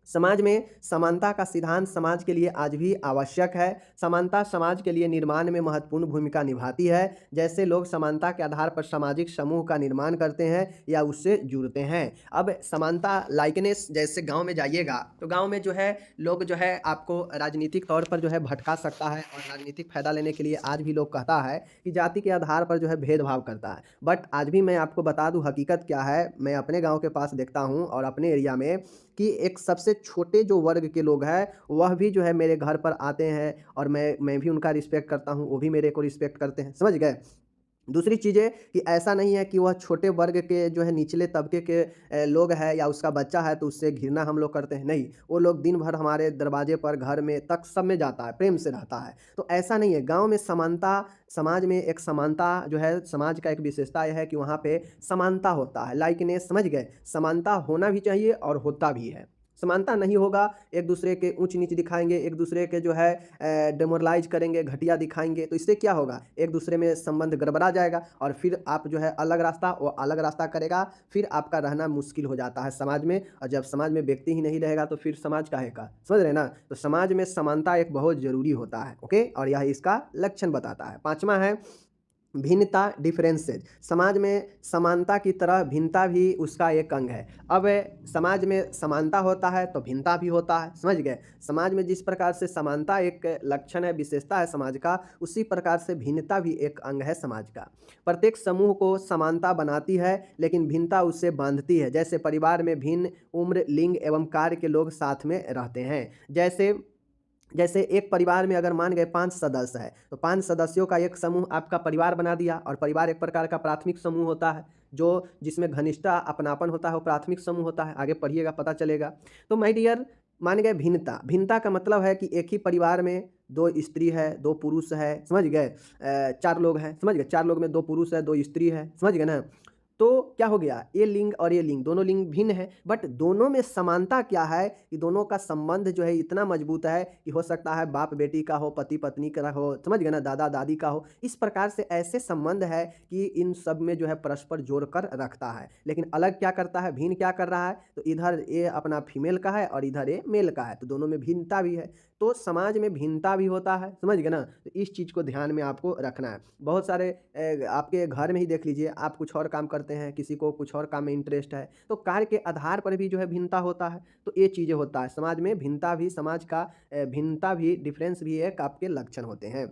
समाज में समानता का सिद्धांत समाज के लिए आज भी आवश्यक है। समानता समाज के लिए निर्माण में महत्वपूर्ण भूमिका निभाती है। जैसे लोग समानता के आधार पर सामाजिक समूह का निर्माण करते हैं या उससे जुड़ते हैं। अब समानता, लाइकनेस, जैसे गांव में जाइएगा तो गांव में जो है लोग जो है आपको राजनीतिक तौर पर जो है भटका सकता है और राजनीतिक फायदा लेने के लिए आज भी लोग कहता है कि जाति के आधार पर जो है भेदभाव करता है। बट आज भी मैं आपको बता दूं हकीकत क्या है। मैं अपने गाँव के पास देखता हूँ और अपने एरिया में कि एक सबसे छोटे जो वर्ग के लोग हैं वह भी जो है मेरे घर पर आते हैं और मैं भी उनका रिस्पेक्ट करता हूँ, वो भी मेरे को रिस्पेक्ट करते हैं, समझ गए। दूसरी चीज़ें कि ऐसा नहीं है कि वह छोटे वर्ग के जो है निचले तबके के लोग हैं या उसका बच्चा है तो उससे घृणा हम लोग करते हैं, नहीं। वो लोग दिन भर हमारे दरवाजे पर, घर में तक, सब में जाता है, प्रेम से रहता है। तो ऐसा नहीं है, गांव में समानता, समाज में एक समानता जो है, समाज का एक विशेषता यह है कि वहाँ पे समानता होता है, लाइकनेस, समझ गए। समानता होना भी चाहिए और होता भी है। समानता नहीं होगा, एक दूसरे के ऊंच नीच दिखाएंगे, एक दूसरे के जो है डेमोरलाइज करेंगे, घटिया दिखाएंगे, तो इससे क्या होगा? एक दूसरे में संबंध गड़बड़ा जाएगा और फिर आप जो है अलग रास्ता, वो अलग रास्ता करेगा, फिर आपका रहना मुश्किल हो जाता है समाज में। और जब समाज में व्यक्ति ही नहीं रहेगा तो फिर समाज काहे का, समझ रहे ना। तो समाज में समानता एक बहुत जरूरी होता है, ओके, और यह इसका लक्षण बताता है। पांचवा है भिन्नता, डिफरेंसेज। समाज में समानता की तरह भिन्नता भी उसका एक अंग है। अब समाज में समानता होता है तो भिन्नता भी होता है, समझ गए। समाज में जिस प्रकार से समानता एक लक्षण है, विशेषता है समाज का, उसी प्रकार से भिन्नता भी एक अंग है समाज का। प्रत्येक समूह को समानता बनाती है लेकिन भिन्नता उससे बांधती है। जैसे परिवार में भिन्न उम्र, लिंग एवं कार्य के लोग साथ में रहते हैं। जैसे जैसे एक परिवार में अगर मान गए 5 सदस्य है, तो 5 सदस्यों का एक समूह आपका परिवार बना दिया, और परिवार एक प्रकार का प्राथमिक समूह होता है, जो जिसमें घनिष्ठता, अपनापन होता है, वो प्राथमिक समूह होता है। आगे पढ़िएगा पता चलेगा। तो माय डियर, मान गए भिन्नता। भिन्नता का मतलब है कि एक ही परिवार में 2 स्त्री है, 2 पुरुष है, समझ गए? 4 लोग हैं, समझ गए? 4 लोग में 2 पुरुष है, 2 स्त्री है, समझ गए ना? तो क्या हो गया, ये लिंग और ये लिंग, दोनों लिंग भिन्न है, बट दोनों में समानता क्या है कि दोनों का संबंध जो है इतना मजबूत है कि हो सकता है बाप बेटी का हो, पति पत्नी का हो, समझ गए ना, दादा दादी का हो। इस प्रकार से ऐसे संबंध है कि इन सब में जो है परस्पर जोड़ कर रखता है। लेकिन अलग क्या करता है, भिन्न क्या कर रहा है, तो इधर ये अपना फीमेल का है और इधर ये मेल का है, तो दोनों में भिन्नता भी है। तो समाज में भिन्नता भी होता है, समझ गए ना? तो इस चीज़ को ध्यान में आपको रखना है। बहुत सारे आपके घर में ही देख लीजिए, आप कुछ और काम करते हैं, किसी को कुछ और काम में इंटरेस्ट है, तो कार्य के आधार पर भी जो है भिन्नता होता है। तो ये चीज़ें होता है समाज में, भिन्नता भी समाज का भिन्नता भी, डिफरेंस भी एक आपके लक्षण होते हैं।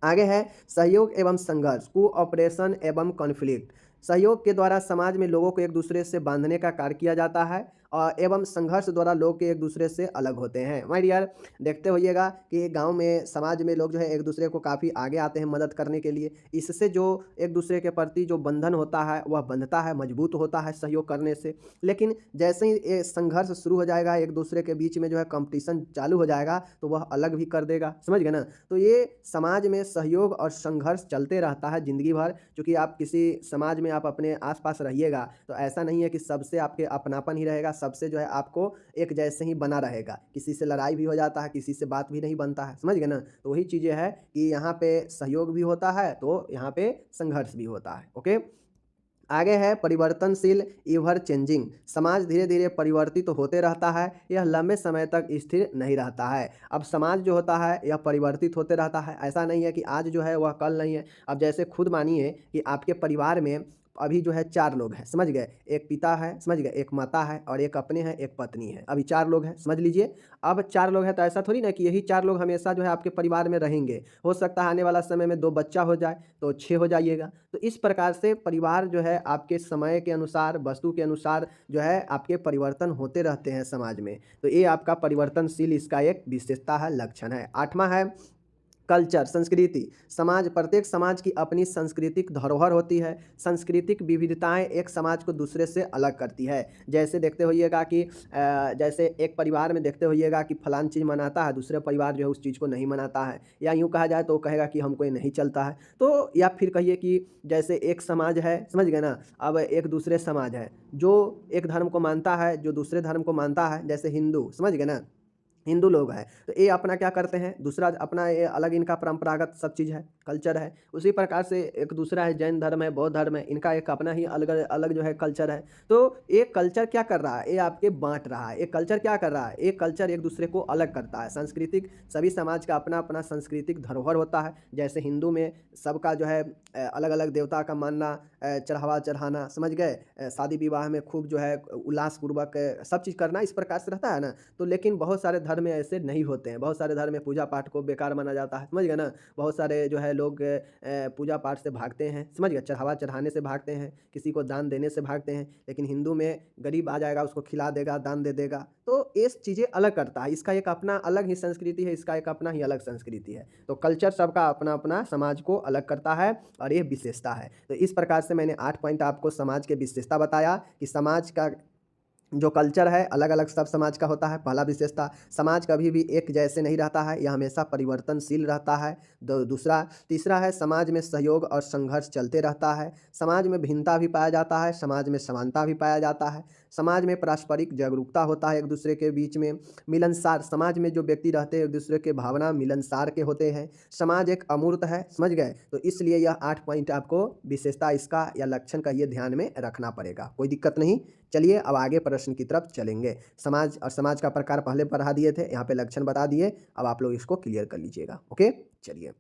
आगे है सहयोग एवं संघर्ष, कोऑपरेशन एवं कॉन्फ्लिक्ट। सहयोग के द्वारा समाज में लोगों को एक दूसरे से बांधने का कार्य किया जाता है, और एवं संघर्ष द्वारा लोग के एक दूसरे से अलग होते हैं। माय डियर, देखते होइएगा कि गांव में, समाज में लोग जो है एक दूसरे को काफ़ी आगे आते हैं मदद करने के लिए। इससे जो एक दूसरे के प्रति जो बंधन होता है वह बंधता है, मजबूत होता है सहयोग करने से। लेकिन जैसे ही ये संघर्ष शुरू हो जाएगा, एक दूसरे के बीच में जो है कंपटीशन चालू हो जाएगा, तो वह अलग भी कर देगा, समझ गए ना? तो ये समाज में सहयोग और संघर्ष चलते रहता है ज़िंदगी भर। क्योंकि आप किसी समाज में आप अपने आसपास रहिएगा, तो ऐसा नहीं है कि सबसे आपके अपनापन ही रहेगा, सबसे जो है आपको एक जैसे ही बना रहेगा। किसी से लड़ाई भी हो जाता है, किसी से बात भी नहीं बनता है, समझ गए ना? तो वही चीज़ें हैं कि यहाँ पे सहयोग भी होता है, तो यहाँ पे संघर्ष भी होता है। ओके, आगे है परिवर्तनशील, एवर चेंजिंग। समाज धीरे धीरे परिवर्तित तो होते रहता है, यह लंबे समय तक स्थिर नहीं रहता है। अब समाज जो होता है यह परिवर्तित होते रहता है, ऐसा नहीं है कि आज जो है वह कल नहीं है। अब जैसे खुद मानिए कि आपके परिवार में अभी जो है 4 लोग हैं, समझ गए? एक पिता है, समझ गए, एक माता है और एक अपने हैं, एक पत्नी है। अभी 4 लोग हैं, समझ लीजिए। अब 4 लोग हैं तो ऐसा थोड़ी ना कि यही 4 लोग हमेशा जो है आपके परिवार में रहेंगे। हो सकता है आने वाला समय में 2 बच्चा हो जाए तो 6 हो जाइएगा। तो इस प्रकार से परिवार जो है आपके समय के अनुसार, वस्तु के अनुसार जो है आपके परिवर्तन होते रहते हैं समाज में। तो ये आपका परिवर्तनशील, इसका एक विशेषता है, लक्षण है। 8वां है कल्चर, संस्कृति। समाज, प्रत्येक समाज की अपनी सांस्कृतिक धरोहर होती है। सांस्कृतिक विविधताएं एक समाज को दूसरे से अलग करती है। जैसे देखते होइएगा कि जैसे एक परिवार में देखते होइएगा कि फलान चीज़ मनाता है, दूसरे परिवार जो है उस चीज़ को नहीं मनाता है, या यूँ कहा जाए तो वो कहेगा कि हमको ये नहीं चलता है। तो या फिर कहिए कि जैसे एक समाज है, समझ गए ना? अब एक दूसरे समाज है जो एक धर्म को मानता है, जो दूसरे धर्म को मानता है, जैसे हिंदू, समझ गए ना? हिंदू लोग हैं, तो ये अपना क्या करते हैं, दूसरा अपना ये अलग इनका परंपरागत सब चीज़ है, कल्चर है। उसी प्रकार से एक दूसरा है जैन धर्म है, बौद्ध धर्म है, इनका एक अपना ही अलग अलग जो है कल्चर है। तो ये कल्चर क्या कर रहा है, ये आपके बांट रहा है। एक कल्चर क्या कर रहा है, एक कल्चर एक दूसरे को अलग करता है। सांस्कृतिक, सभी समाज का अपना अपना सांस्कृतिक धरोहर होता है। जैसे हिंदू में सबका जो है अलग अलग देवता का मानना, चढ़ावा चढ़ाना, समझ गए? शादी विवाह में खूब जो है उल्लासपूर्वक सब चीज़ करना, इस प्रकार से रहता है ना। तो लेकिन बहुत सारे धर्म में ऐसे नहीं होते हैं। बहुत सारे धर्म में पूजा पाठ को बेकार माना जाता है, समझ गए ना? बहुत सारे जो है लोग पूजा पाठ से भागते हैं, समझ गए? चढ़ावा चढ़ाने से भागते हैं, किसी को दान देने से भागते हैं। लेकिन हिंदू में गरीब आ जाएगा, उसको खिला देगा, दान दे देगा। तो ये चीज़ें अलग करता है, इसका एक अपना अलग ही संस्कृति है, इसका एक अपना ही अलग संस्कृति है। तो कल्चर सबका अपना अपना समाज को अलग करता है, और ये विशेषता है। तो इस प्रकार से मैंने 8 पॉइंट आपको समाज के विशेषता बताया कि समाज का जो कल्चर है अलग अलग सब समाज का होता है। पहला विशेषता, समाज कभी भी एक जैसे नहीं रहता है, यह हमेशा परिवर्तनशील रहता है। दूसरा, तीसरा है समाज में सहयोग और संघर्ष चलते रहता है। समाज में भिन्नता भी पाया जाता है, समाज में समानता भी पाया जाता है। समाज में पारस्परिक जागरूकता होता है एक दूसरे के बीच में। मिलनसार, समाज में जो व्यक्ति रहते हैं एक दूसरे के भावना मिलनसार के होते हैं। समाज एक अमूर्त है, समझ गए? तो इसलिए यह 8 पॉइंट आपको विशेषता इसका या लक्षण का ये ध्यान में रखना पड़ेगा। कोई दिक्कत नहीं। चलिए अब आगे प्रश्न की तरफ चलेंगे। समाज और समाज का प्रकार पहले पढ़ा दिए थे, यहाँ पे लक्षण बता दिए। अब आप लोग इसको क्लियर कर लीजिएगा। ओके, चलिए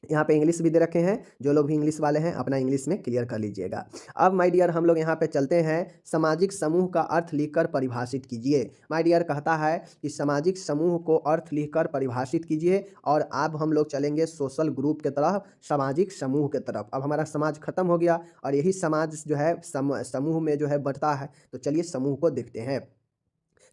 यहाँ पे इंग्लिश भी दे रखे हैं, जो लोग भी इंग्लिश वाले हैं अपना इंग्लिश में क्लियर कर लीजिएगा। अब माय डियर हम लोग यहाँ पे चलते हैं, सामाजिक समूह का अर्थ लिखकर परिभाषित कीजिए। माय डियर कहता है कि सामाजिक समूह को अर्थ लिखकर परिभाषित कीजिए, और अब हम लोग चलेंगे सोशल ग्रुप के तरफ, सामाजिक समूह के तरफ। अब हमारा समाज खत्म हो गया और यही समाज जो है समूह में जो है बढ़ता है। तो चलिए समूह को देखते हैं।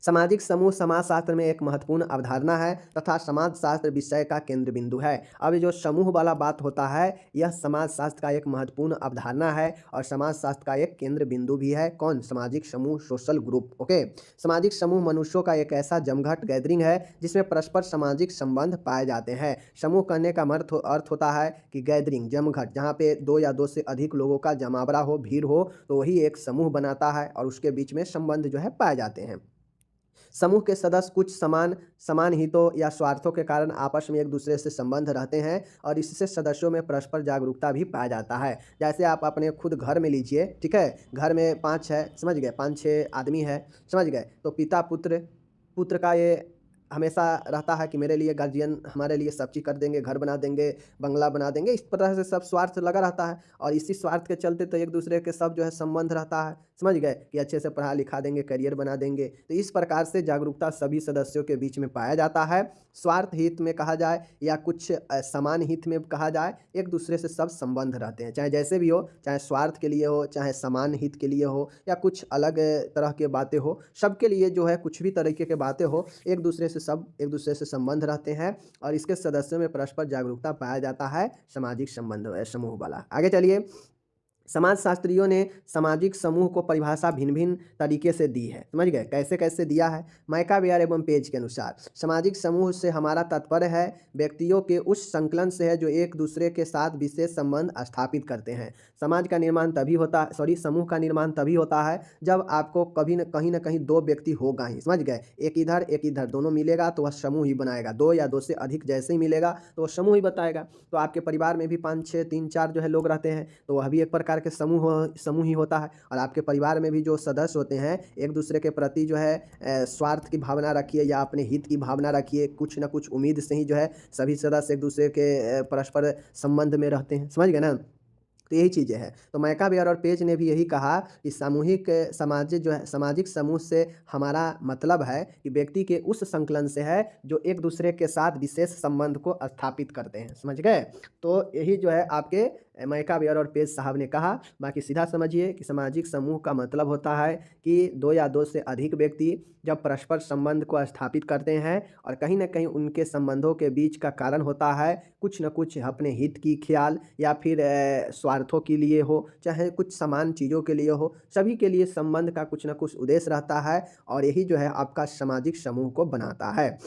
सामाजिक समूह समाजशास्त्र में एक महत्वपूर्ण अवधारणा है तथा समाजशास्त्र विषय का केंद्र बिंदु है। अब ये जो समूह वाला बात होता है यह समाजशास्त्र का एक महत्वपूर्ण अवधारणा है और समाजशास्त्र का एक केंद्र बिंदु भी है। कौन? सामाजिक समूह, सोशल ग्रुप। ओके। सामाजिक समूह मनुष्यों का एक ऐसा जमघट गैदरिंग है जिसमें परस्पर सामाजिक संबंध पाए जाते हैं। समूह कहने का अर्थ होता है कि गैदरिंग, जमघट, जहाँ पे दो या दो से अधिक लोगों का जमावड़ा हो, भीड़ हो, तो वही एक समूह बनाता है और उसके बीच में संबंध जो है पाए जाते हैं। समूह के सदस्य कुछ समान हितों या स्वार्थों के कारण आपस में एक दूसरे से संबंध रहते हैं और इससे सदस्यों में परस्पर जागरूकता भी पाया जाता है। जैसे आप अपने खुद घर में लीजिए, ठीक है, घर में 5-6, समझ गए, 5-6 आदमी है, समझ गए, तो पिता पुत्र का ये हमेशा रहता है कि मेरे लिए गार्जियन हमारे लिए सब चीज़ कर देंगे, घर बना देंगे, बंगला बना देंगे, इस तरह से सब स्वार्थ लगा रहता है और इसी स्वार्थ के चलते तो एक दूसरे के सब जो है संबंध रहता है, समझ गए, कि अच्छे से पढ़ा लिखा देंगे, करियर बना देंगे। तो इस प्रकार से जागरूकता सभी सदस्यों के बीच में पाया जाता है। स्वार्थ हित में कहा जाए या कुछ समान हित में कहा जाए, एक दूसरे से सब संबंध रहते हैं, चाहे जैसे भी हो, चाहे स्वार्थ के लिए हो, चाहे समान हित के लिए हो या कुछ अलग तरह के बातें हो, सबके लिए जो है कुछ भी तरीके के बातें हो, एक दूसरे से संबंध रहते हैं और इसके सदस्यों में परस्पर जागरूकता पाया जाता है। सामाजिक संबंध समूह वाला। आगे चलिए। समाजशास्त्रियों ने सामाजिक समूह को परिभाषा भिन्न भिन्न तरीके से दी है, समझ गए, कैसे कैसे दिया है। मैकाबियर एवं पेज के अनुसार सामाजिक समूह से हमारा तात्पर्य है व्यक्तियों के उस संकलन से है जो एक दूसरे के साथ विशेष संबंध स्थापित करते हैं। समूह का निर्माण तभी होता है जब आपको कभी न कहीं दो व्यक्ति होगा ही, समझ गए, एक इधर दोनों मिलेगा तो वह समूह ही बनाएगा। दो या दो से अधिक जैसे ही मिलेगा तो वह समूह ही बताएगा। तो आपके परिवार में भी 5-6, 3-4 जो है लोग रहते हैं तो वह भी एक प्रकार के समूह ही होता है और आपके परिवार में भी जो सदस्य होते हैं एक दूसरे के प्रति जो है स्वार्थ की भावना रखिए या अपने हित की भावना रखिए, कुछ ना कुछ उम्मीद से ही जो है सभी सदस्य एक दूसरे के परस्पर संबंध में रहते हैं, समझ गए ना। तो यही चीज़ें हैं। तो मैकाबियर और पेज ने भी यही कहा कि सामाजिक समूह से हमारा मतलब है कि व्यक्ति के उस संकलन से है जो एक दूसरे के साथ विशेष संबंध को स्थापित करते हैं, समझ गए। तो यही जो है आपके मैकाबियर और पेज साहब ने कहा। बाकी सीधा समझिए कि सामाजिक समूह का मतलब होता है कि दो या दो से अधिक व्यक्ति जब परस्पर संबंध को स्थापित करते हैं और कहीं ना कहीं उनके संबंधों के बीच का कारण होता है कुछ न कुछ अपने हित की ख्याल या फिर स्वार्थों के लिए हो, चाहे कुछ समान चीज़ों के लिए हो, सभी के लिए संबंध का कुछ न कुछ उद्देश्य रहता है और यही जो है आपका सामाजिक समूह को बनाता है।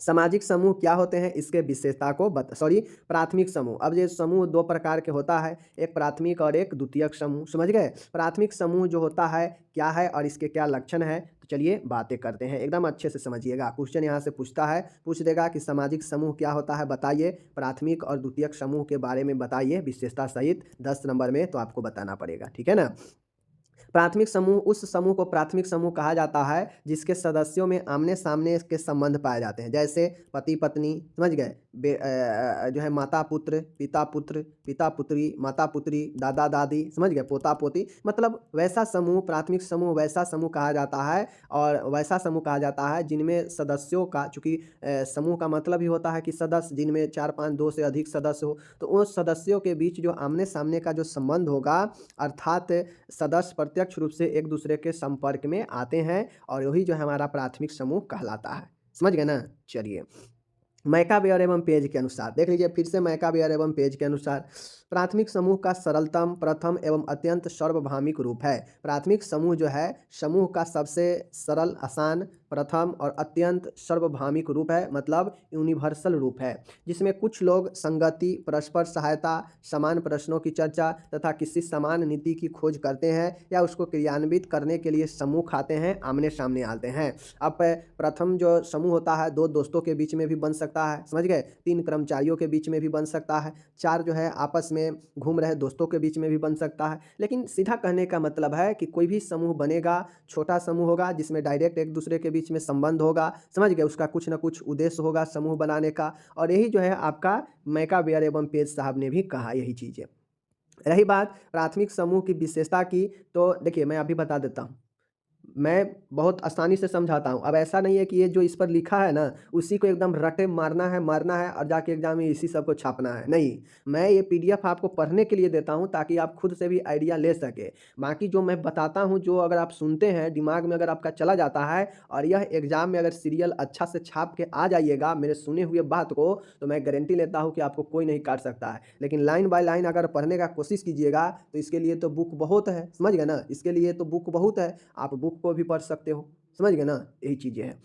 सामाजिक समूह क्या होते हैं इसके विशेषता को प्राथमिक समूह। अब ये समूह दो प्रकार के होता है, एक प्राथमिक और एक द्वितीयक समूह, समझ गए। प्राथमिक समूह जो होता है क्या है और इसके क्या लक्षण है, तो चलिए बातें करते हैं, एकदम अच्छे से समझिएगा। क्वेश्चन यहाँ से पूछ देगा कि सामाजिक समूह क्या होता है बताइए, प्राथमिक और द्वितीयक समूह के बारे में बताइए विशेषता सहित 10 नंबर में, तो आपको बताना पड़ेगा, ठीक है ना। प्राथमिक समूह, उस समूह को प्राथमिक समूह कहा जाता है जिसके सदस्यों में आमने सामने के संबंध पाए जाते हैं, जैसे पति पत्नी, समझ गए, जो है माता पुत्र, पिता पुत्री, माता पुत्री, दादा दादी, समझ गए, पोता पोती, मतलब वैसा समूह, प्राथमिक समूह वैसा समूह कहा जाता है और वैसा समूह कहा जाता है जिनमें सदस्यों का, चूँकि समूह का मतलब ही होता है कि सदस्य, जिनमें 4-5, 2 से अधिक सदस्य हो, तो उन सदस्यों के बीच जो आमने सामने का जो संबंध होगा, अर्थात सदस्य प्रत्यक्ष रूप से एक दूसरे के संपर्क में आते हैं और यही जो है हमारा प्राथमिक समूह कहलाता है, समझ गए ना। चलिए, मैकाबियर एवं पेज के अनुसार देख लीजिए फिर से। मैकाबियर एवं पेज के अनुसार प्राथमिक समूह का सरलतम, प्रथम एवं अत्यंत सार्वभौमिक रूप है। प्राथमिक समूह जो है समूह का सबसे सरल, आसान, प्रथम और अत्यंत सार्वभौमिक रूप है, मतलब यूनिवर्सल रूप है, जिसमें कुछ लोग संगति, परस्पर सहायता, समान प्रश्नों की चर्चा तथा किसी समान नीति की खोज करते हैं या उसको क्रियान्वित करने के लिए समूह खाते हैं, आमने सामने आते हैं। अब प्रथम जो समूह होता है 2 दोस्तों के बीच में भी बन सकता है, समझ गए, 3 कर्मचारियों के बीच में भी बन सकता है, 4 जो है आपस में घूम रहे दोस्तों के बीच में भी बन सकता है। लेकिन सीधा कहने का मतलब है कि कोई भी समूह बनेगा, छोटा समूह होगा जिसमें डायरेक्ट एक दूसरे के बीच में संबंध होगा, समझ गए, उसका कुछ ना कुछ उद्देश्य होगा समूह बनाने का, और यही जो है आपका मैकाबियर एवं पेज साहब ने भी कहा यही चीज़ें। रही बात प्राथमिक समूह की विशेषता की, तो देखिए मैं अभी बता देता हूँ। मैं बहुत आसानी से समझाता हूँ। अब ऐसा नहीं है कि ये जो इस पर लिखा है ना, उसी को एकदम रटे मारना है और जाके एग्ज़ाम में इसी सब को छापना है, नहीं। मैं ये पीडीएफ आपको पढ़ने के लिए देता हूँ ताकि आप खुद से भी आइडिया ले सकें। बाकी जो मैं बताता हूँ, जो अगर आप सुनते हैं, दिमाग में अगर आपका चला जाता है और यह एग्ज़ाम में अगर सीरियल अच्छा से छाप के आ जाइएगा मेरे सुने हुए बात को, तो मैं गारंटी लेता हूँ कि आपको कोई नहीं काट सकता है। लेकिन लाइन बाय लाइन अगर पढ़ने का कोशिश कीजिएगा, तो इसके लिए तो बुक बहुत है, समझ गए ना? इसके लिए तो बुक बहुत है, आप बुक को भी पढ़ सकते हो, समझ गए ना? यही चीज़ें हैं।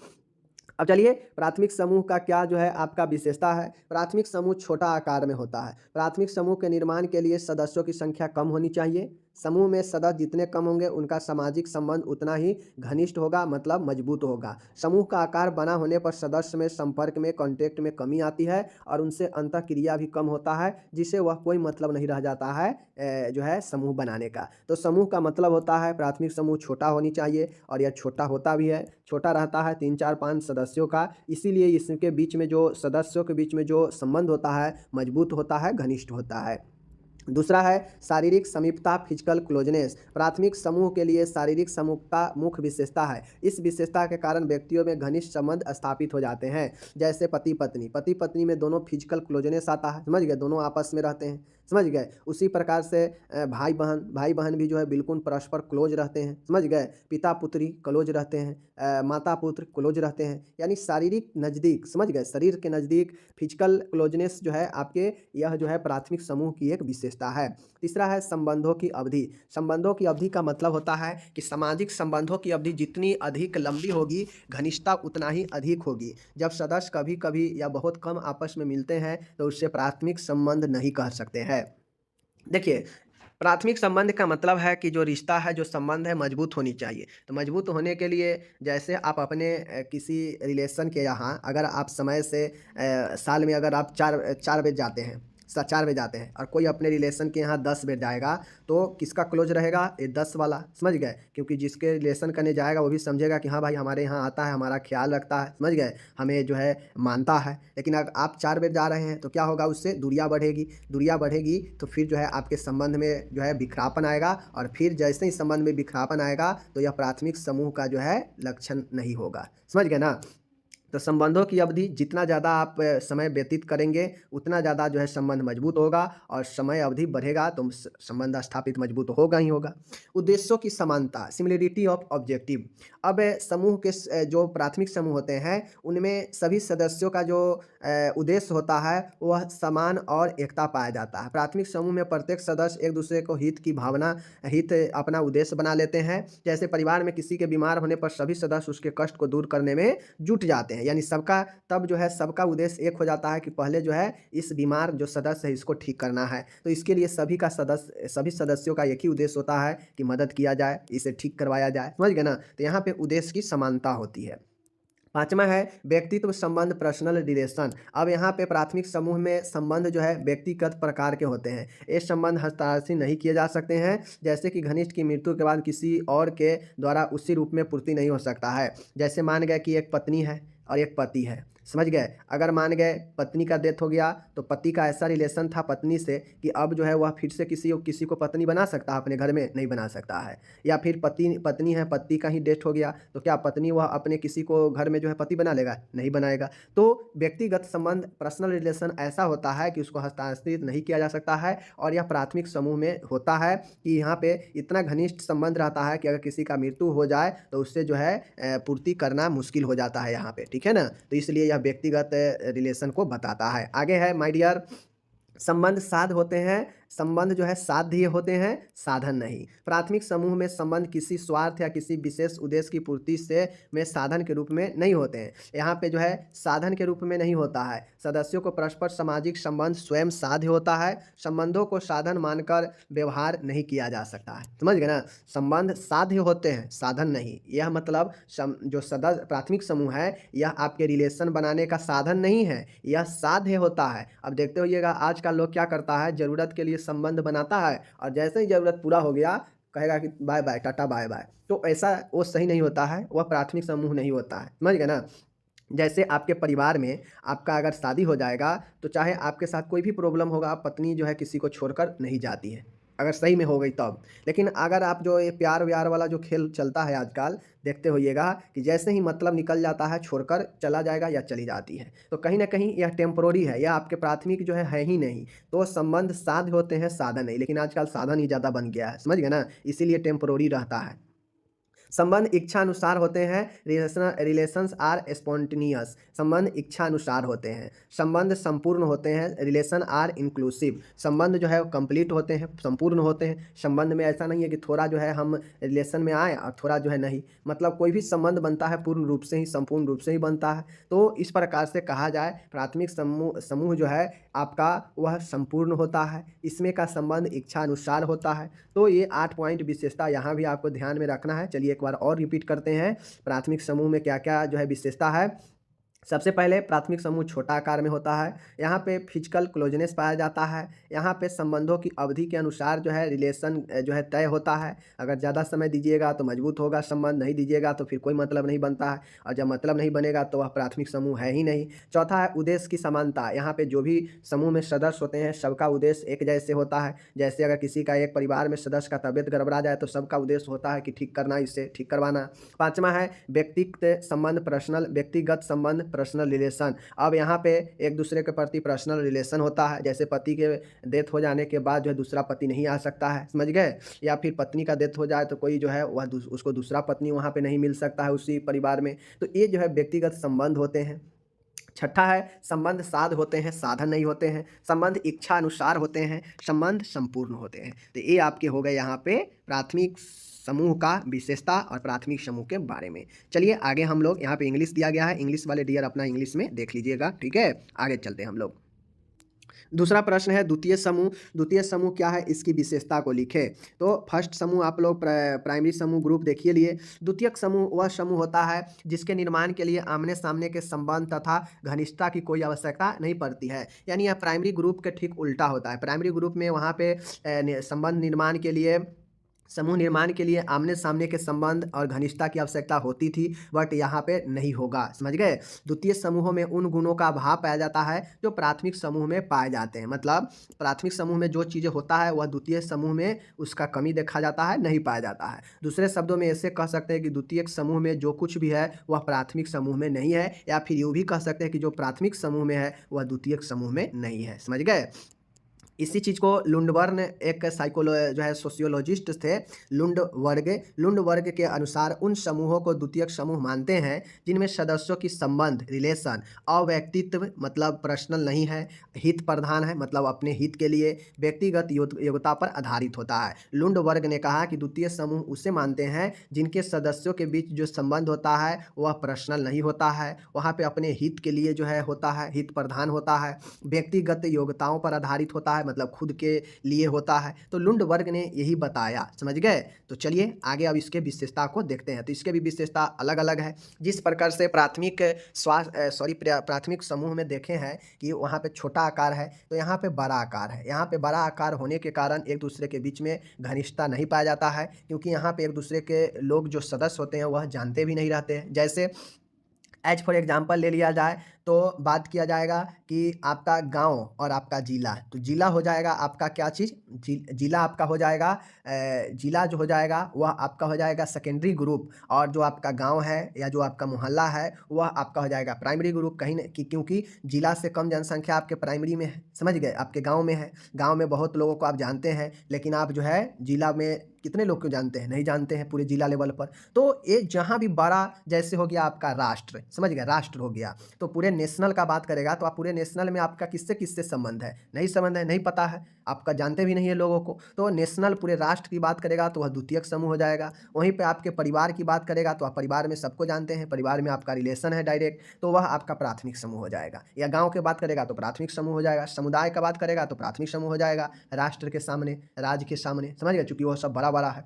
अब चलिए, प्राथमिक समूह का क्या जो है आपका विशेषता है। प्राथमिक समूह छोटा आकार में होता है। प्राथमिक समूह के निर्माण के लिए सदस्यों की संख्या कम होनी चाहिए। समूह में सदस्य जितने कम होंगे उनका सामाजिक संबंध उतना ही घनिष्ठ होगा, मतलब मजबूत होगा। समूह का आकार बना होने पर सदस्य में संपर्क में कांटेक्ट में कमी आती है और उनसे अंतःक्रिया भी कम होता है, जिससे वह कोई मतलब नहीं रह जाता है जो है समूह बनाने का। तो समूह का मतलब होता है प्राथमिक समूह छोटा होनी चाहिए, और यह छोटा होता भी है। छोटा रहता है 3, 4, 5 सदस्यों का, इसीलिए इसके बीच में जो सदस्यों के बीच में जो संबंध होता है मजबूत होता है, घनिष्ठ होता है। दूसरा है शारीरिक समीपता, फिजिकल क्लोजनेस। प्राथमिक समूह के लिए शारीरिक समीपता मुख्य विशेषता है। इस विशेषता के कारण व्यक्तियों में घनिष्ठ संबंध स्थापित हो जाते हैं, जैसे पति पत्नी में दोनों फिजिकल क्लोजनेस आता है, समझ गए, दोनों आपस में रहते हैं, समझ गए। उसी प्रकार से भाई बहन भी जो है बिल्कुल परस्पर क्लोज रहते हैं, समझ गए। पिता पुत्री क्लोज रहते हैं, माता पुत्र क्लोज रहते हैं, यानी शारीरिक नज़दीक, समझ गए, शरीर के नज़दीक फिजिकल क्लोजनेस जो है आपके, यह जो है प्राथमिक समूह की एक विशेषता है। तीसरा है संबंधों की अवधि। संबंधों की अवधि का मतलब होता है कि सामाजिक संबंधों की अवधि जितनी अधिक लंबी होगी, घनिष्ठता उतना ही अधिक होगी। जब सदस्य कभी कभी या बहुत कम आपस में मिलते हैं तो उससे प्राथमिक संबंध नहीं कह सकते हैं। देखिए, प्राथमिक संबंध का मतलब है कि जो रिश्ता है, जो संबंध है, मजबूत होनी चाहिए। तो मजबूत होने के लिए जैसे आप अपने किसी रिलेशन के यहाँ अगर आप समय से साल में अगर आप 4 बजे जाते हैं, 4 बजे जाते हैं, और कोई अपने रिलेशन के यहाँ 10 बजे जाएगा, तो किसका क्लोज रहेगा? ये 10 वाला, समझ गए। क्योंकि जिसके रिलेशन करने जाएगा वो भी समझेगा कि हाँ भाई हमारे यहाँ आता है, हमारा ख्याल रखता है, समझ गए, हमें जो है मानता है। लेकिन अगर आप 4 बजे जा रहे हैं तो क्या होगा? उससे दूरियाँ बढ़ेगी तो फिर जो है आपके संबंध में जो है बिखरापन आएगा, और फिर जैसे ही संबंध में बिखरापन आएगा तो यह प्राथमिक समूह का जो है लक्षण नहीं होगा, समझ गए ना। तो संबंधों की अवधि जितना ज़्यादा आप समय व्यतीत करेंगे उतना ज़्यादा जो है संबंध मजबूत होगा, और समय अवधि बढ़ेगा तो संबंध स्थापित मजबूत होगा ही होगा। उद्देश्यों की समानता, सिमिलरिटी ऑफ ऑब्जेक्टिव। अब समूह के जो प्राथमिक समूह होते हैं उनमें सभी सदस्यों का जो उद्देश्य होता है वह समान और एकता पाया जाता है। प्राथमिक समूह में प्रत्येक सदस्य एक दूसरे को हित अपना उद्देश्य बना लेते हैं। जैसे परिवार में किसी के बीमार होने पर सभी सदस्य उसके कष्ट को दूर करने में जुट जाते हैं, यानी सबका तब जो है सबका उद्देश्य एक हो जाता है कि पहले जो है इस बीमार जो सदस्य है इसको ठीक करना है। तो इसके लिए सभी सदस्यों का एक ही उद्देश्य होता है कि मदद किया जाए, इसे ठीक करवाया जाए, समझ गए ना। तो यहाँ पे उद्देश्य की समानता होती है। पाँचवा है व्यक्तित्व संबंध, पर्सनल रिलेशन। अब यहाँ पे प्राथमिक समूह में संबंध जो है व्यक्तिगत प्रकार के होते हैं। ये संबंध हस्ताक्षर नहीं किए जा सकते हैं, जैसे कि घनिष्ठ की मृत्यु के बाद किसी और के द्वारा उसी रूप में पूर्ति नहीं हो सकता है। जैसे मान गए कि एक पत्नी है और एक पति है, समझ गए। अगर मान गए पत्नी का डेथ हो गया तो पति का ऐसा रिलेशन था पत्नी से कि अब जो है वह फिर से किसी को पत्नी बना सकता है अपने घर में? नहीं बना सकता है। या फिर पत्नी है, पति का ही डेथ हो गया तो क्या पत्नी वह अपने किसी को घर में जो है पति बना लेगा? नहीं बनाएगा। तो व्यक्तिगत संबंध, पर्सनल रिलेशन ऐसा होता है कि उसको हस्तांतरित नहीं किया जा सकता है, और यह प्राथमिक समूह में होता है कि यहाँ पे इतना घनिष्ठ संबंध रहता है कि अगर किसी का मृत्यु हो जाए तो उससे जो है पूर्ति करना मुश्किल हो जाता है यहाँ पे, ठीक है ना। तो इसलिए यह व्यक्तिगत रिलेशन को बताता है। आगे है माय डियर, संबंध साध होते हैं, संबंध जो है साध्य होते हैं, साधन नहीं। प्राथमिक समूह में संबंध किसी स्वार्थ या किसी विशेष उद्देश्य की पूर्ति से में साधन के रूप में नहीं होते हैं। यहाँ पे जो है साधन के रूप में नहीं होता है। सदस्यों को परस्पर सामाजिक संबंध स्वयं साध्य होता है। संबंधों को साधन मानकर व्यवहार नहीं किया जा सकता है, समझ गए ना। संबंध साध्य होते हैं, साधन नहीं। यह मतलब जो सदस्य प्राथमिक समूह है यह आपके रिलेशन बनाने का साधन नहीं है, यह साध्य होता है। अब देखते होइएगा आजकल लोग क्या करता है, जरूरत के लिए संबंध बनाता है और जैसे ही जरूरत पूरा हो गया कहेगा कि bye bye, tata bye bye. तो ऐसा वो सही नहीं होता है, वह प्राथमिक समूह नहीं होता है, समझ गए ना। जैसे आपके परिवार में आपका अगर शादी हो जाएगा तो चाहे आपके साथ कोई भी प्रॉब्लम होगा, पत्नी जो है किसी को छोड़कर नहीं जाती है, अगर सही में हो गई तब। लेकिन अगर आप जो ये प्यार व्यार वाला जो खेल चलता है आजकल, देखते होइएगा कि जैसे ही मतलब निकल जाता है छोड़कर चला जाएगा या चली जाती है, तो कहीं न कहीं यह टेम्परेरी है, यह आपके प्राथमिक जो है ही नहीं। तो संबंध साध होते हैं, साधन नहीं, लेकिन आजकल साधन ही ज़्यादा बन गया है, समझ गए ना? इसीलिए टेम्परेरी रहता है। संबंध इच्छा अनुसार होते हैं, रिलेशंस आर स्पॉन्टेनियस। संबंध इच्छा अनुसार होते हैं। संबंध संपूर्ण होते हैं, रिलेशन आर इंक्लूसिव। संबंध जो है वो कंप्लीट होते हैं, संपूर्ण होते हैं। संबंध में ऐसा नहीं है कि थोड़ा जो है हम रिलेशन में आए और थोड़ा जो है नहीं, मतलब कोई भी संबंध बनता है पूर्ण रूप से ही, संपूर्ण रूप से ही बनता है। तो इस प्रकार से कहा जाए प्राथमिक समूह समूह जो है आपका वह संपूर्ण होता है, इसमें का संबंध इच्छा अनुसार होता है। तो ये 8 पॉइंट विशेषता यहाँ भी आपको ध्यान में रखना है। चलिए एक बार और रिपीट करते हैं, प्राथमिक समूह में क्या क्या जो है विशेषता है। सबसे पहले प्राथमिक समूह छोटा आकार में होता है, यहाँ पे फिजिकल क्लोजनेस पाया जाता है, यहाँ पे संबंधों की अवधि के अनुसार जो है रिलेशन जो है तय होता है। अगर ज़्यादा समय दीजिएगा तो मजबूत होगा संबंध, नहीं दीजिएगा तो फिर कोई मतलब नहीं बनता है, और जब मतलब नहीं बनेगा तो वह प्राथमिक समूह है ही नहीं। चौथा है उद्देश्य की समानता, यहाँ पे जो भी समूह में सदस्य होते हैं सबका उद्देश्य एक जैसे होता है। जैसे अगर किसी का एक परिवार में सदस्य का तबियत गड़बड़ा जाए तो सबका उद्देश्य होता है कि ठीक करना, इससे ठीक करवाना। पाँचवा है व्यक्तिगत संबंध, पर्सनल, व्यक्तिगत संबंध पर्सनल रिलेशन। अब यहाँ पे एक दूसरे के प्रति पर्सनल रिलेशन होता है, जैसे पति के डेथ हो जाने के बाद जो है दूसरा पति नहीं आ सकता है, समझ गए? या फिर पत्नी का डेथ हो जाए तो कोई जो है वह उसको दूसरा पत्नी वहाँ पे नहीं मिल सकता है उसी परिवार में। तो ये जो है व्यक्तिगत संबंध होते हैं। छठा है संबंध साध होते हैं, साधन नहीं होते हैं। संबंध इच्छा अनुसार होते हैं, संबंध संपूर्ण होते हैं। तो ये आपके हो गए यहाँ पे प्राथमिक समूह का विशेषता और प्राथमिक समूह के बारे में। चलिए आगे हम लोग, यहाँ पे इंग्लिश दिया गया है, इंग्लिश वाले डियर अपना इंग्लिश में देख लीजिएगा, ठीक है? आगे चलते हैं हम लोग। दूसरा प्रश्न है द्वितीय समूह। द्वितीय समूह क्या है, इसकी विशेषता को लिखे। तो फर्स्ट समूह आप लोग प्राइमरी समूह ग्रुप देखिए लिए। द्वितीयक समूह वह समूह होता है जिसके निर्माण के लिए आमने सामने के संबंध तथा घनिष्ठता की कोई आवश्यकता नहीं पड़ती है। यानी यह प्राइमरी ग्रुप के ठीक उल्टा होता है। प्राइमरी ग्रुप में वहाँ पे संबंध निर्माण के लिए, समूह निर्माण के लिए आमने सामने के संबंध और घनिष्ठता की आवश्यकता होती थी, बट यहाँ पे नहीं होगा, समझ गए? द्वितीय समूहों में उन गुणों का अभाव पाया जाता है जो प्राथमिक समूह में पाए जाते हैं। मतलब प्राथमिक समूह में जो चीज़ें होता है वह द्वितीय समूह में उसका कमी देखा जाता है, नहीं पाया जाता है। दूसरे शब्दों में ऐसे कह सकते हैं कि द्वितीय समूह में जो कुछ भी है वह प्राथमिक समूह में नहीं है, या फिर यूँ भी कह सकते हैं कि जो प्राथमिक समूह में है वह द्वितीय समूह में नहीं है, समझ गए? इसी चीज़ को लुंडबर्न एक जो है सोशियोलॉजिस्ट थे, लुंड वर्ग के अनुसार उन समूहों को द्वितीयक समूह मानते हैं जिनमें सदस्यों की संबंध, रिलेशन, अव्यक्तित्व मतलब पर्सनल नहीं है, हित प्रधान है मतलब अपने हित के लिए, व्यक्तिगत योग्यता पर आधारित होता है। लुंड वर्ग ने कहा कि द्वितीय समूह उसे मानते हैं जिनके सदस्यों के बीच जो संबंध होता है वह पर्सनल नहीं होता है, वहाँ पे अपने हित के लिए जो है होता है, हित प्रधान होता है, व्यक्तिगत योग्यताओं पर आधारित होता है, मतलब खुद के लिए होता है। तो लुंड वर्ग ने यही बताया, समझ गए? तो चलिए आगे अब इसके विशेषता को देखते हैं। तो इसके भी विशेषता अलग अलग है। जिस प्रकार से प्राथमिक समूह में देखे हैं कि वहाँ पे छोटा आकार है, तो यहाँ पे बड़ा आकार है। यहाँ पे बड़ा आकार होने के कारण एक दूसरे के बीच में घनिष्ठता नहीं पाया जाता है, क्योंकि यहाँ पे एक दूसरे के लोग जो सदस्य होते हैं वह जानते भी नहीं रहते हैं। जैसे एज फॉर एग्जाम्पल ले लिया जाए तो बात किया जाएगा कि आपका गांव और आपका ज़िला, तो ज़िला हो जाएगा आपका क्या चीज़, ज़िला आपका हो जाएगा, ज़िला जो हो जाएगा वह आपका हो जाएगा सेकेंडरी ग्रुप, और जो आपका गांव है या जो आपका मोहल्ला है वह आपका हो जाएगा प्राइमरी ग्रुप। कहीं न क्योंकि ज़िला से कम जनसंख्या आपके प्राइमरी में है, समझ गए? आपके गाँव में है, गाँव में बहुत लोगों को आप जानते हैं, लेकिन आप जो है ज़िला में कितने लोग को जानते हैं, नहीं जानते हैं पूरे जिला लेवल पर। तो ये जहाँ भी बड़ा, जैसे हो गया आपका राष्ट्र, समझ गए? राष्ट्र हो गया, तो पूरे नेशनल का बात करेगा तो आप पूरे नेशनल में आपका किससे किससे संबंध है, नहीं संबंध है, नहीं पता है, आपका जानते भी नहीं है लोगों को। तो नेशनल पूरे राष्ट्र की बात करेगा तो वह द्वितीयक समूह हो जाएगा। वहीं पे आपके परिवार की बात करेगा तो आप परिवार में सबको जानते हैं, परिवार में आपका रिलेशन है डायरेक्ट, तो वह आपका प्राथमिक समूह हो जाएगा। या गाँव की बात करेगा तो प्राथमिक समूह हो जाएगा, समुदाय का बात करेगा तो प्राथमिक समूह हो जाएगा, राष्ट्र के सामने, राज्य के सामने, समझ गए? चूँकि वह सब बड़ा बड़ा है,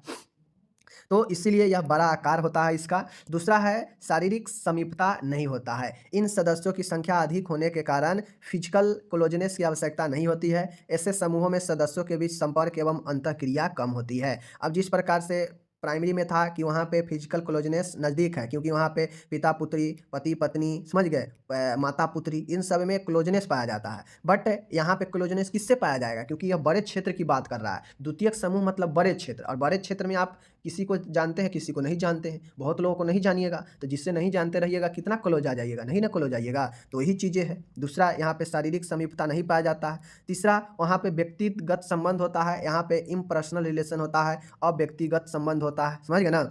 तो इसीलिए यह बड़ा आकार होता है इसका। दूसरा है शारीरिक समीपता नहीं होता है। इन सदस्यों की संख्या अधिक होने के कारण फिजिकल क्लोजनेस की आवश्यकता नहीं होती है। ऐसे समूहों में सदस्यों के बीच संपर्क एवं अंतःक्रिया कम होती है। अब जिस प्रकार से प्राइमरी में था कि वहाँ पे फिजिकल क्लोजनेस नज़दीक है, क्योंकि वहाँ पे पिता पुत्री, पति पत्नी, समझ गए, माता पुत्री, इन सब में क्लोजनेस पाया जाता है। बट यहाँ पे क्लोजनेस किससे पाया जाएगा, क्योंकि यह बड़े क्षेत्र की बात कर रहा है। द्वितीयक समूह मतलब बड़े क्षेत्र, और बड़े क्षेत्र में आप किसी को जानते हैं, किसी को नहीं जानते हैं, बहुत लोगों को नहीं जानिएगा, तो जिससे नहीं जानते रहिएगा कितना क्लोज आ जाइएगा, नहीं ना क्लोज आइएगा। तो यही चीज़ें हैं। दूसरा, यहाँ पे शारीरिक समीपता नहीं पाया जाता है। तीसरा, वहाँ पे व्यक्तिगत संबंध होता है, यहाँ पे इम्पर्सनल रिलेशन होता है, अव्यक्तिगत संबंध होता है, समझ गए ना।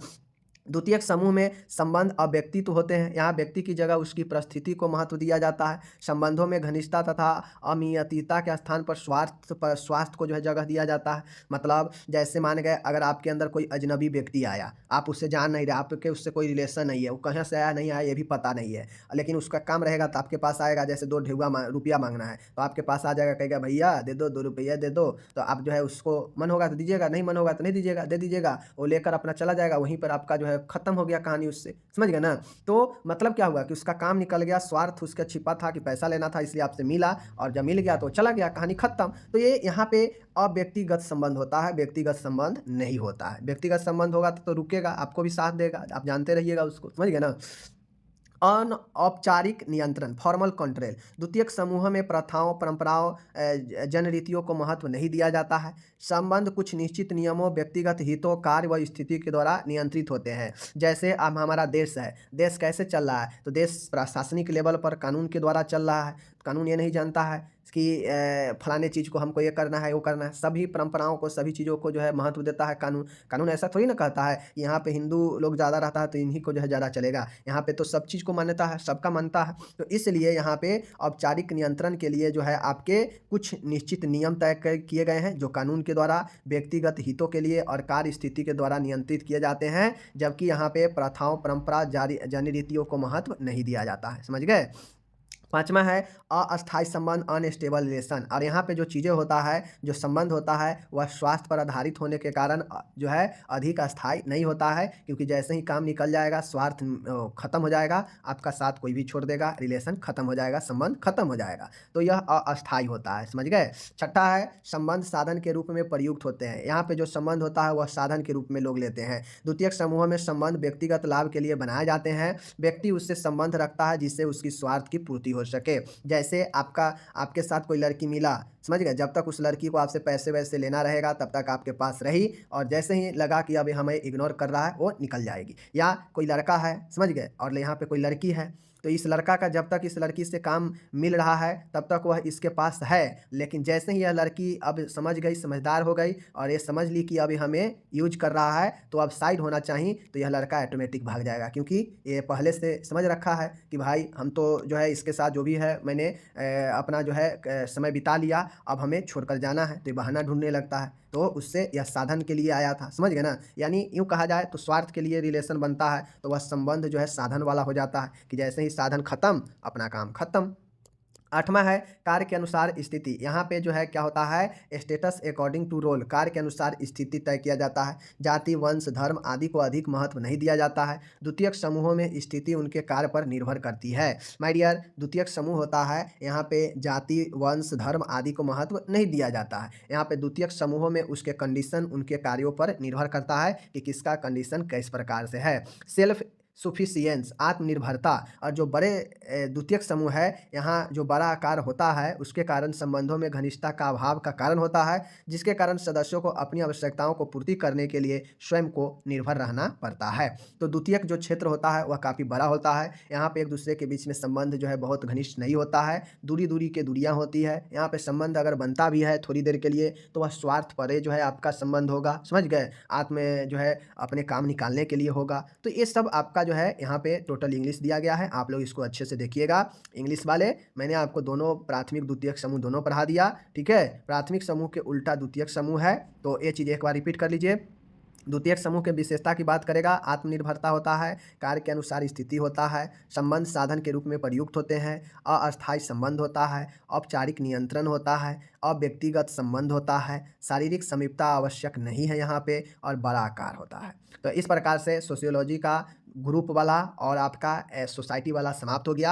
द्वितीयक समूह में संबंध अव्यक्तित्व होते हैं, यहाँ व्यक्ति की जगह उसकी परिस्थिति को महत्व दिया जाता है। संबंधों में घनिष्ठता तथा अमियतिता के स्थान पर स्वास्थ्य को जो है जगह दिया जाता है। मतलब जैसे मान गए, अगर आपके अंदर कोई अजनबी व्यक्ति आया, आप उससे जान नहीं रहे, आपके उससे कोई रिलेशन नहीं है, वो कहाँ से आया नहीं आया ये भी पता नहीं है, लेकिन उसका काम रहेगा तो आपके पास आएगा। जैसे 2 रुपया मांगना है तो आपके पास आ जाएगा, कहेगा भैया दे दो, 2 रुपया दे दो, तो आप जो है उसको मन होगा तो दीजिएगा, नहीं मन होगा तो नहीं दीजिएगा, दे दीजिएगा, वो लेकर अपना चला जाएगा, वहीं पर आपका जो है खत्म हो गया कहानी उससे, समझ गए ना। तो मतलब क्या हुआ कि उसका काम निकल गया, स्वार्थ उसका छिपा था कि पैसा लेना था, इसलिए आपसे मिला, और जब मिल गया तो चला गया, कहानी खत्म। तो ये यहाँ पे अव्यक्तिगत संबंध होता है, व्यक्तिगत संबंध नहीं होता है। व्यक्तिगत संबंध होगा तो रुकेगा, आपको भी साथ देगा, आप जानते रहिएगा उसको, समझ गए ना। अनौपचारिक नियंत्रण, फॉर्मल कंट्रोल, द्वितीयक समूह में प्रथाओं, परंपराओं, जन रीतियों को महत्व नहीं दिया जाता है। संबंध कुछ निश्चित नियमों, व्यक्तिगत हितों, कार्य व स्थिति के द्वारा नियंत्रित होते हैं। जैसे अब हमारा देश है, देश कैसे चल रहा है, तो देश प्रशासनिक लेवल पर कानून के द्वारा चल रहा है। कानून ये नहीं जानता है कि फलाने चीज़ को हमको ये करना है, वो करना है। सभी परंपराओं को, सभी चीज़ों को जो है महत्व देता है कानून। कानून ऐसा थोड़ी ना कहता है यहाँ पे हिंदू लोग ज़्यादा रहता है तो इन्हीं को जो है ज़्यादा चलेगा, यहाँ पे तो सब चीज़ को मान्यता है, सबका मानता है। तो इसलिए यहाँ पे औपचारिक नियंत्रण के लिए जो है आपके कुछ निश्चित नियम तय किए गए हैं, जो कानून के द्वारा व्यक्तिगत हितों के लिए और कार्य स्थिति के द्वारा नियंत्रित किए जाते हैं, जबकि यहाँ पे प्रथाओं, परंपरा, जन रीतियों को महत्व नहीं दिया जाता है, समझ गए। पाँचवा है अस्थायी संबंध, अनस्टेबल रिलेशन। और यहाँ पे जो चीज़ें होता है, जो संबंध होता है, वह स्वास्थ्य पर आधारित होने के कारण जो है अधिक अस्थायी नहीं होता है, क्योंकि जैसे ही काम निकल जाएगा, स्वार्थ खत्म हो जाएगा, आपका साथ कोई भी छोड़ देगा, रिलेशन खत्म हो जाएगा, संबंध खत्म हो जाएगा। तो यह अस्थायी होता है, समझ गए। छठा है संबंध साधन के रूप में प्रयुक्त होते हैं। यहाँ पे जो संबंध होता है वह साधन के रूप में लोग लेते हैं। द्वितीयक समूह में संबंध व्यक्तिगत लाभ के लिए बनाए जाते हैं। व्यक्ति उससे संबंध रखता है जिससे उसकी स्वार्थ की पूर्ति हो सके। जैसे आपके साथ कोई लड़की मिला, समझ गए, जब तक उस लड़की को आपसे पैसे वैसे लेना रहेगा तब तक आपके पास रही, और जैसे ही लगा कि अभी हमें इग्नोर कर रहा है, वो निकल जाएगी। या कोई लड़का है, समझ गए, और यहाँ पे कोई लड़की है, तो इस लड़का का जब तक इस लड़की से काम मिल रहा है तब तक वह इसके पास है, लेकिन जैसे ही यह लड़की अब समझ गई, समझदार हो गई, और ये समझ ली कि अभी हमें यूज कर रहा है, तो अब साइड होना चाहिए, तो यह लड़का ऑटोमेटिक भाग जाएगा, क्योंकि ये पहले से समझ रखा है कि भाई हम तो जो है इसके साथ जो भी है मैंने अपना जो है समय बिता लिया, अब हमें छोड़कर जाना है, तो ये बहाना ढूंढने लगता है। तो उससे यह साधन के लिए आया था, समझ गए ना। यानी यूँ कहा जाए तो स्वार्थ के लिए रिलेशन बनता है, तो वह संबंध जो है साधन वाला हो जाता है, कि जैसे ही साधन खत्म, अपना काम खत्म। आठवां है कार्य के अनुसार स्थिति। यहाँ पे जो है क्या होता है, स्टेटस अकॉर्डिंग टू रोल, कार्य के अनुसार स्थिति तय किया जाता है। जाति, वंश, धर्म आदि को अधिक महत्व नहीं दिया जाता है। द्वितीयक समूहों में स्थिति उनके कार्य पर निर्भर करती है। माय डियर, द्वितीयक समूह होता है, यहाँ पे जाति, वंश, धर्म आदि को महत्व नहीं दिया जाता है। यहाँ पे द्वितीयक समूहों में उसके कंडीशन उनके कार्यों पर निर्भर करता है कि किसका कंडीशन किस प्रकार से है। सेल्फ सुफिशियंस, आत्मनिर्भरता। और जो बड़े द्वितीयक समूह है, यहाँ जो बड़ा आकार होता है उसके कारण संबंधों में घनिष्ठता का अभाव का कारण होता है, जिसके कारण सदस्यों को अपनी आवश्यकताओं को पूर्ति करने के लिए स्वयं को निर्भर रहना पड़ता है। तो द्वितीयक जो क्षेत्र होता है वह काफ़ी बड़ा होता है। यहाँ पे एक दूसरे के बीच में संबंध जो है बहुत घनिष्ठ नहीं होता है, दूरी दूरी के दूरियाँ होती है। यहाँ पे संबंध अगर बनता भी है थोड़ी देर के लिए, तो वह स्वार्थ परे जो है आपका संबंध होगा, समझ गए, आत्म जो है अपने काम निकालने के लिए होगा। तो ये सब आपका जो है यहाँ पे टोटल इंग्लिश दिया गया है, आप लोग इसको अच्छे से देखिएगा। इंग्लिश वाले मैंने आपको दोनों प्राथमिक द्वितीयक समूह दोनों पढ़ा दिया, ठीक है। प्राथमिक समूह के उल्टा द्वितीयक समूह है, तो ये चीज़ एक बार रिपीट कर लीजिए। द्वितीयक समूह के विशेषता की बात करेगा, आत्मनिर्भरता होता है, कार्य के अनुसार स्थिति होता है, संबंध साधन के रूप में प्रयुक्त होते हैं, अस्थायी संबंध होता है, औपचारिक नियंत्रण होता है, अव्यक्तिगत संबंध होता है, शारीरिक समीपता आवश्यक नहीं है यहाँ पे, और बड़ा आकार होता है। तो इस प्रकार से सोशियोलॉजी का ग्रुप वाला और आपका सोसाइटी वाला समाप्त हो गया।